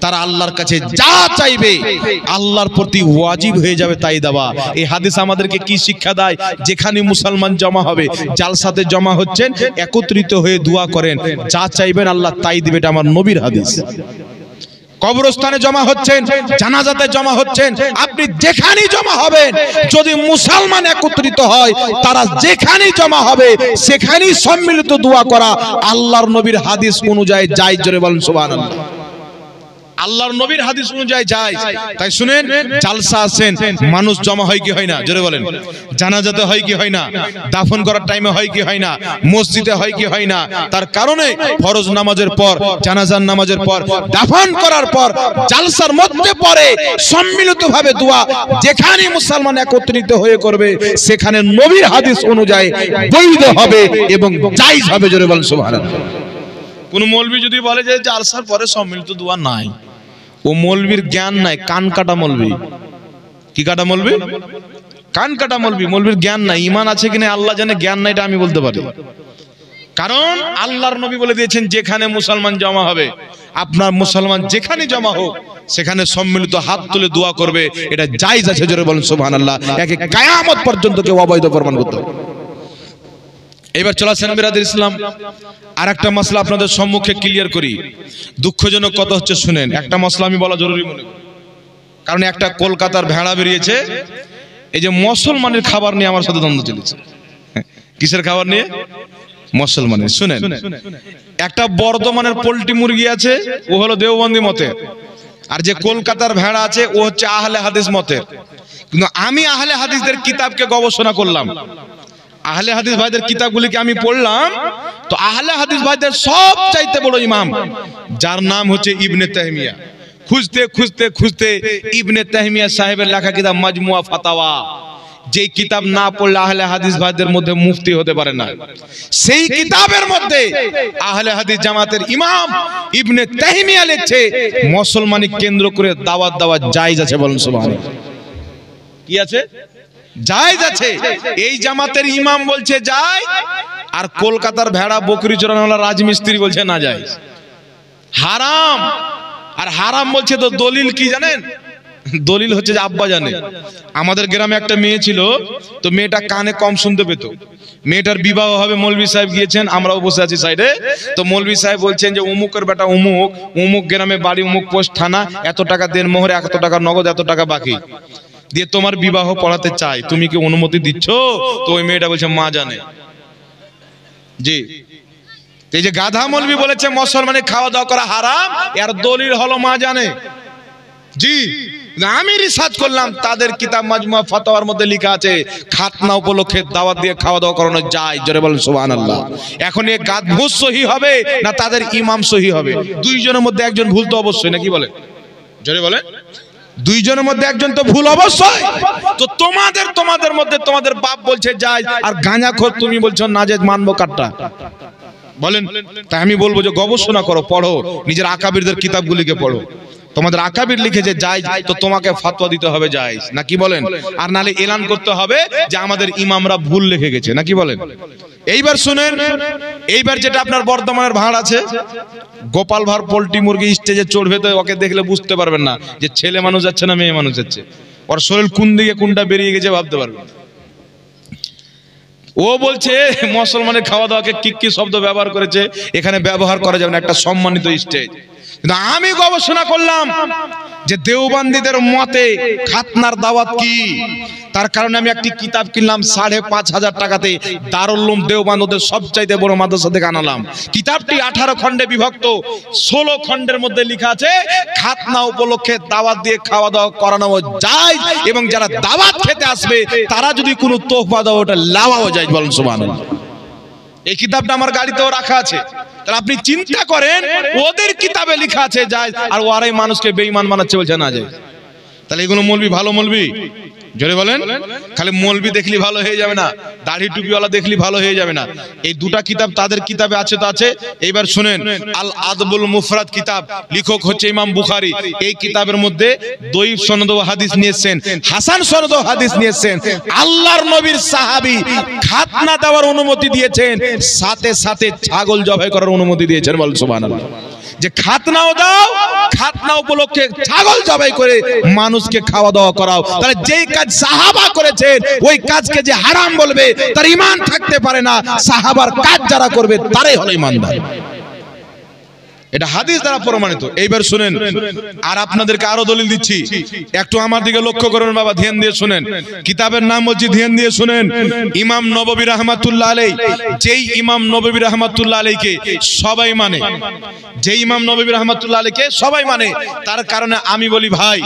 তারা আল্লাহর কাছে যা চাইবে আল্লাহর প্রতি ওয়াজিব হয়ে যাবে তাই দেওয়া। এই হাদিস আমাদেরকে কি শিক্ষা দেয়? যেখানে মুসলমান জমা হবে, জালসাতে জমা হচ্ছেন, একত্রিত হয়ে দোয়া করেন, যা চাইবেন আল্লাহ তাই দিবে। এটা আমার নবীর হাদিস। কবরস্থানে জমা হচ্ছেন, জানাজাতে জমা হচ্ছেন, আপনি যেখানেই জমা হবেন, যদি মুসলমান একত্রিত হয়, তারা যেখানেই জমা হবে সেখানেই সম্মিলিত দোয়া করা আল্লাহর নবীর হাদিস অনুযায়ী জায়েজ। জোরে বলেন সুবহানাল্লাহ। আল্লাহর নবীর হাদিস অনুযায়ী জায়েজ। তাই শুনেন, জালসা আছেন, মানুষ জমা হয় কি হয় না? জোরে বলেন। জানাজাতে হয় কি হয় না? দাফন করার টাইমে হয় কি হয় না? মসজিদে হয় কি হয় না? তার কারণে ফরজ নামাজের পর, জানাজার নামাজের পর, দাফন করার পর জালসার মধ্যে পড়ে সম্মিলিতভাবে দোয়া যেখানে মুসলমান একত্রিত হয়ে করবে সেখানে নবীর হাদিস অনুযায়ী বৈধ হবে এবং জায়েজ হবে। জোরে বলেন সুবহানাল্লাহ। কোন মৌলবি যদি বলে যে জালসার পরে সম্মিলিত দোয়া নাই, ও মৌলবির জ্ঞান নাই, কান কাটা মৌলবি। কি কাটা মৌলবি? কান কাটা মৌলবি। মৌলবির জ্ঞান নাই, ঈমান আছে কিনা আল্লাহ জানে, জ্ঞান নাই এটা আমি বলতে পারি। কারণ আল্লাহর নবী বলে দিয়েছেন যেখানে মুসলমান জমা হবে, আপনার মুসলমান যেখানে জমা হোক সেখানে সম্মিলিত হাত তুলে দোয়া করবে, এটা জায়েজ আছে। জোরে বলেন সুবহানাল্লাহ। একে কিয়ামত পর্যন্ত কেউ অবৈধ প্রমাণ করতে হবে। এবার চলে আসেন বিরাদর ইসলাম, আর একটা মাসলা আপনাদের সম্মুখে ক্লিয়ার করি। দুঃখজনক কথা হচ্ছে, শুনেন, একটা মাসলা আমি বলা জরুরি মনে করি, কারণ একটা কলকাতার ভেড়া বেরিয়েছে, এই যে মুসলমানের খাবার নিয়ে আমার সাথে দ্বন্দ্ব চলেছে। কিসের খাবার নিয়ে? মুসলমানের। শুনেন, একটা বর্ধমানের পোল্ট্রি মুরগি আছে, ও হলো দেওবন্দি মতের, আর যে কলকাতার ভেড়া আছে ও হচ্ছে আহলে হাদিস মতের। কিন্তু আমি আহলে হাদিসদের কিতাবকে গবেষণা করলাম, আহলে হাদিস ভাইদের কিতাবগুলিকে আমি পড়লাম, তো আহলে হাদিস ভাইদের সবচাইতে বড় ইমাম যার নাম হচ্ছে ইবনে তাইমিয়া, খুঁজতে খুঁজতে খুঁজতে ইবনে তাইমিয়া সাহেবের লেখা কিতাব মাজমুয়া ফাতাওয়া, যেই কিতাব না পড়লে আহলে হাদিস ভাইদের মধ্যে মুফতি হতে পারে না, সেই কিতাবের মধ্যে আহলে হাদিস জামাতের ইমাম ইবনে তাইমিয়া লিখছে মুসলমানি কেন্দ্র করে দাওয়াত দেওয়া জায়েজ আছে। বলেন সুবহানাল্লাহ। কি আছে? জায়েজ আছে। এই জামাতের ইমাম বলছে যায়, আর কলকাতার ভেড়া বকরি চড়ানোওয়ালা রাজমিস্ত্রি বলছে না জায়েজ, হারাম। আর হারাম বলছে তো দলিল কি জানেন? দলিল হচ্ছে যে আব্বা জানে। আমাদের গ্রামে একটা মেয়ে ছিল, তো মেয়েটা কানে কম শুনতে পেত, মেয়েটার বিবাহ হবে, মৌলভী সাহেব গিয়েছেন, আমরাও বসে আছি সাইডে, তো মৌলভী সাহেব বলছেন যে অমুকের বেটা অমুক, অমুক গ্রামে বাড়ি, অমুক পোস্ট থানা, এত টাকা দেন মোহরে, এত টাকা নগদ, এত টাকা বাকি দিয়ে তোমার বিবাহ পড়াতে চাই, তুমি কি অনুমতি দিচ্ছ? তো ওই মেয়েটা বলছে মা জানে। জি, এই যে গাধা মৌলভী বলেছে মুসলমানের খাওয়া দাওয়া করা হারাম, এর দলিল হলো মা জানে। জি, আমি রিসার্চ করলাম, তাদের কিতাব মাজমুয়া ফাতাওয়ার মধ্যে লেখা আছে খাতনা উপলক্ষে দাওয়াত দিয়ে খাওয়া দাওয়া করানো যায়। জোরে বলেন সুবহানাল্লাহ। এখন এই গাদভুজ সহি হবে না তাদের ইমাম সহি হবে? দুইজনের মধ্যে একজন ভুল তো অবশ্যই, নাকি বলেন? জোরে বলেন। দুইজনের মধ্যে একজন তো ভুল অবশ্যই। তো তোমাদের মধ্যে তোমাদের বাপ বলছে যায়, আর গাঁজাখোর তুমি বলছো নাজেজ, মানবো কাটটা? বলেন। তাই আমি বলবো যে গবেষণা করো, পড়ো, নিজের আকাবিরদের কিতাবগুলিকে পড়ো। তোমাদের আকাবির লিখেছে জায়েজ, তো তোমাকে ফতোয়া দিতে হবে জায়েজ, নাকি বলেন? আর নালে এলান করতে হবে যে আমাদের ইমামরা ভুল লিখে গেছে, নাকি বলেন? এইবার শুনেন, এইবার যেটা আপনার বর্ধমানের ভাড় আছে, গোপাল ভাড় পোল্ট্রি মুরগি স্টেজে চড়বে, তো ওকে দেখলে বুঝতে পারবেন না যে ছেলে মানুষ যাচ্ছে না মেয়ে মানুষ যাচ্ছে, ওর শরীর কোন দিকে কোনটা বেরিয়ে গেছে ভাবতে পারবেন। ও বলছে মুসলমানের খাওয়া দাওয়াকে কি কি শব্দ ব্যবহার করেছে, এখানে ব্যবহার করা যাবে না, একটা সম্মানিত স্টেজ। কিন্তু আমি গবেষণা করলাম যে দেওবন্দীদের মতে খাতনার দাওয়াত কি, তার কারণে আমি একটি কিতাব কিনলাম ৫,৫০০ টাকাতে, দারুল উলুম দেওবন্দ ওদের সবচাইতে বড় মাদ্রাসা থেকে আনালাম। কিতাবটি ১৮ খণ্ডে বিভক্ত, ১৬ খণ্ডের মধ্যে লেখা আছে খাতনা উপলক্ষে দাওয়াত দিয়ে খাওয়া দাওয়া করানো যায়, এবং যারা দাওয়াত খেতে আসবে তারা যদি কোনো তোহফা দাও ওটা লাওয়াও যায়। বলেন সুবহানাল্লাহ। এই কিতাবটা আমার গাড়িতেও রাখা আছে। তাহলে আপনি চিন্তা করেন, ওদের কিতাবে লেখা আছে যায়, আর ওরাই মানুষকে বেঈমান বানাচ্ছে বলছে না যায়। তাহলে এগুলো মৌলবি ভালো মৌলবি? জোরে বলেন। খালি মৌলবি দেখলি ভালো হয়ে যাবে না, দাড়ি টুপিওয়ালা দেখলি ভালো হয়ে যাবে না। এই দুটা কিতাব তাদের কিতাবে আছে তো আছে। এইবার শুনেন, আল আদবুল মুফরাদ কিতাব, লেখক হচ্ছে ইমাম বুখারী। এই কিতাবের মধ্যে দঈফ সনদ ও হাদিস নিয়েছেন, হাসান সনদ ও হাদিস নিয়েছেন। আল্লাহর নবীর সাহাবী খাতনা দেওয়ার অনুমতি দিয়েছেন, সাথে সাথে ছাগল জবাই করার অনুমতি দিয়েছেন। বলেন সুবহানাল্লাহ। যে খাতনাও দাও, খাতনা উপলক্ষে ছাগল জবাই করে মানুষকে খাওয়া দাওয়া করাও। তাহলে যেই কাজ সাহাবা করেছেন ওই কাজকে যে হারাম বলবে তার ঈমান থাকতে পারে না। সাহাবার কাজ যারা করবে তারাই হলো ঈমানদার। এটা হাদিস দ্বারা প্রমাণিত। এইবার শুনেন, আর আপনাদেরকে আরো দলিল দিচ্ছি, একটু আমার দিকে লক্ষ্য করুন বাবা, ধ্যান দিয়ে শুনেন। কিতাবের নাম বলছি, ধ্যান দিয়ে শুনেন। ইমাম নববী রাহমাতুল্লাহ আলাইহি, যেই ইমাম নববী রাহমাতুল্লাহ আলাইহিকে সবাই মানে, যেই ইমাম নববী রাহমাতুল্লাহ আলাইহিকে সবাই মানে, তার কারণে আমি বলি ভাই,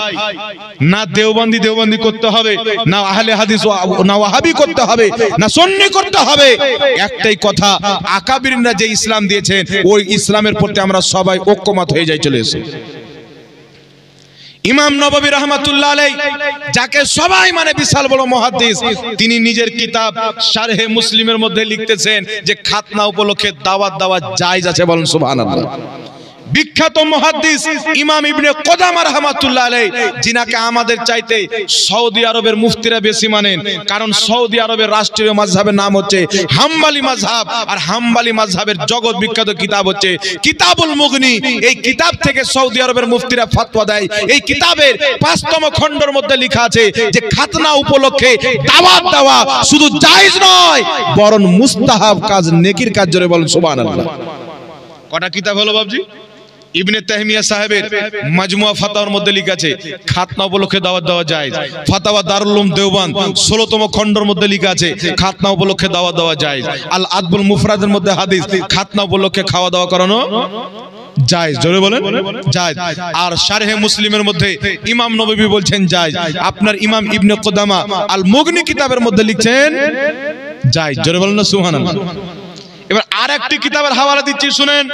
না দেওবন্দি করতে হবে, না আহলে হাদিস না ওয়াহাবি করতে হবে, না সুন্নি করতে হবে। একটাই কথা, আকাবিররা যে ইসলাম দিয়েছেন ওই ইসলামের প্রতি আমরা সবাই ঐক্যমত হয়ে যাই, চলে এসো। ইমাম নববী রাহমাতুল্লাহ আলাইহি, যাকে সবাই মানে বিশাল বড় মুহাদ্দিস, তিনি নিজের কিতাব শারহে মুসলিমের মধ্যে লিখতেছেন যে খাতনা উপলক্ষে দাওয়াত দেওয়া জায়েজ আছে। বলেন সুবহানাল্লাহ। বিখ্যাত মুহাদ্দিস ইমাম ইবনে কুদামা রাহমাতুল্লাহ আলাইহি, যিনাকে আমাদের চাইতে সৌদি আরবের মুফতিরা বেশি মানেন, কারণ সৌদি আরবের রাষ্ট্রীয় মাযহাবের নাম হচ্ছে হাম্বলি মাযহাব, আর হাম্বলি মাযহাবের জগৎ বিখ্যাত কিতাব হচ্ছে কিতাবুল মুগনি। এই কিতাব থেকে সৌদি আরবের মুফতিরা ফতোয়া দেয়। এই কিতাবের ৫তম খণ্ডের মধ্যে লেখা আছে যে খাতনা উপলক্ষে দাওয়াত দেওয়া শুধু জায়েজ নয়, বরং মুস্তাহাব কাজ, নেকির কাজ। জোরে বলেন সুবহানাল্লাহ। কটা কিতাব হলো বাবজি? ইবনে তাইমিয়া সাহেবের মাজমুয়া ফাতাওয়ার মধ্যে লেখা আছে খাতনা উপলক্ষে দাওয়াত দেওয়া জায়েজ। ফাতাওয়া দারুল উলুম দেওবন্দ ১৬তম খণ্ডের মধ্যে লেখা আছে খাতনা উপলক্ষে দাওয়াত দেওয়া জায়েজ। আল আদবুল মুফরাদের মধ্যে হাদিস, খাতনা উপলক্ষে খাওয়া দাওয়া করানো জায়েজ। জোরে বলেন জায়েজ। আর শারহে মুসলিমের মধ্যে ইমাম নববী বলছেন জায়েজ। আপনার ইমাম ইবনে কুদামা আল মুগনি কিতাবের মধ্যে লিখছেন জায়েজ। জোরে বলেন না সুবহানাল্লাহ। এবার আরেকটি কিতাবের হাওয়ালা দিচ্ছি, শুনেন।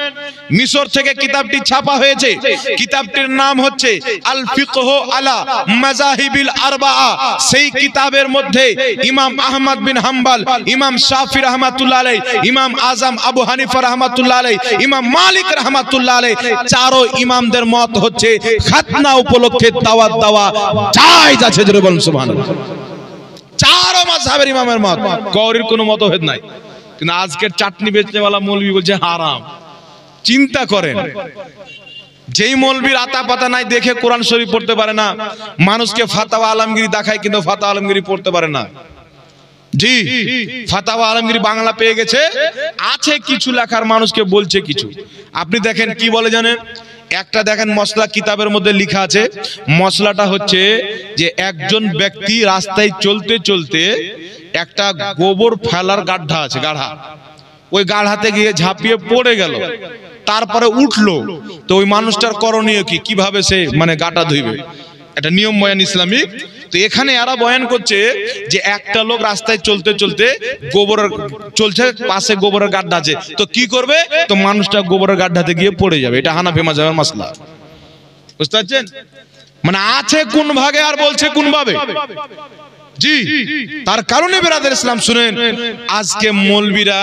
মিশর থেকে কিতাবটি ছাপা হয়েছে। কিতাবটির নাম হচ্ছে আল ফিকহ আলা মাযাহিবিল আরবাআ। সেই কিতাবের মধ্যে ইমাম আহমদ বিন হাম্বল, ইমাম শাফি রাহমাতুল্লাহ আলাইহি, ইমাম আজম আবু হানিফা রাহমাতুল্লাহ আলাইহি, ইমাম মালিক রাহমাতুল্লাহ আলাইহি, চারো ইমামদের মত হচ্ছে খাতনা উপলক্ষে দাওয়াত দেওয়া জায়েজ আছে। জোরে বলুন সুবহানাল্লাহ। চারো মাযহাবের ইমামের মত, কওরির কোনো মতভেদ নাই। কিন্তু আজকের চাটনি বেচনেওয়ালা মৌলবি বলছে হারাম। চিন্তা করেন, যেই মৌলবীর আতা পাতা নাই, দেখে কোরআন শরীফ পড়তে পারে না, মানুষকে ফাতাওয়া আলমগীরি দেখায় কিন্তু ফাতাওয়া আলমগীরি পড়তে পারে না। জি, ফাতাওয়া আলমগীরি বাংলা পেয়ে গেছে, আছে কিছু লেখার, মানুষকে বলছে কিছু। আপনি দেখেন কি বলে জানেন? একটা দেখেন মশলা কিতাবের মধ্যে লেখা আছে, মশলাটা হচ্ছে যে একজন ব্যক্তি রাস্তায় চলতে চলতে একটা গোবর ফেলার গাঢ়া আছে, গাঢ়া, ওই গাঢ়াতে গিয়ে ঝাঁপিয়ে পড়ে গেল, তারপরে উঠলো। তো ওই মানুষটার করণীয় কি, কিভাবে সে মানে গাটা ধুইবে? এটা নিয়ম বয়ান ইসলামিক। তো এখানে এরা বয়ান করছে যে একটা লোক রাস্তায় চলতে চলতে গোবরের চলছে, পাশে গোবরের গাড্ডা আছে, তো কি করবে, তো মানুষটা গোবরের গাড্ডাতে গিয়ে পড়ে যাবে। এটা হানাফি মাযহাবের মাসলা, বুঝতে পারছেন? মানে আছে কোন ভাগে আর বলছে কোন ভাবে। জি, তার কারণে বেরাদের ইসলাম শুনেন, আজকে মৌলবীরা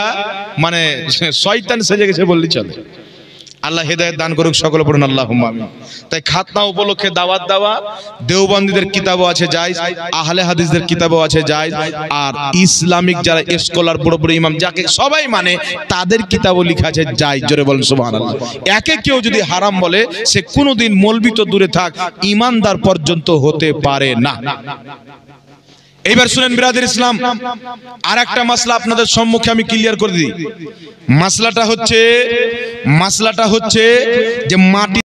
মানে শয়তান সেজে গেছে বললি চলে। আল্লাহ হেদায়েত দান করুক, সকলে পড়ুন আল্লাহুম্মা আমিন। তাই খাতনা উপলক্ষে দাওয়াত দেওয়া, দেওবন্দীদের কিতাবও আছে জায়েজ, আহলে হাদিসদের কিতাবও আছে জায়েজ, আর ইসলামিক যারা স্কলার বড় বড় ইমাম যাকে সবাই মানে তাদের কিতাবও লেখা আছে জায়েজ। জোরে বলেন সুবহানাল্লাহ। একে কেউ যদি হারাম বলে সে কোনোদিন মৌলবি তো দূরে থাক, ইমানদার পর্যন্ত হতে পারে না। এইবার শুনেন বিরাদের ইসলাম, আর একটা মাসলা আপনাদের সম্মুখে আমি ক্লিয়ার করে দিই। মাসলাটা হচ্ছে যে মাটি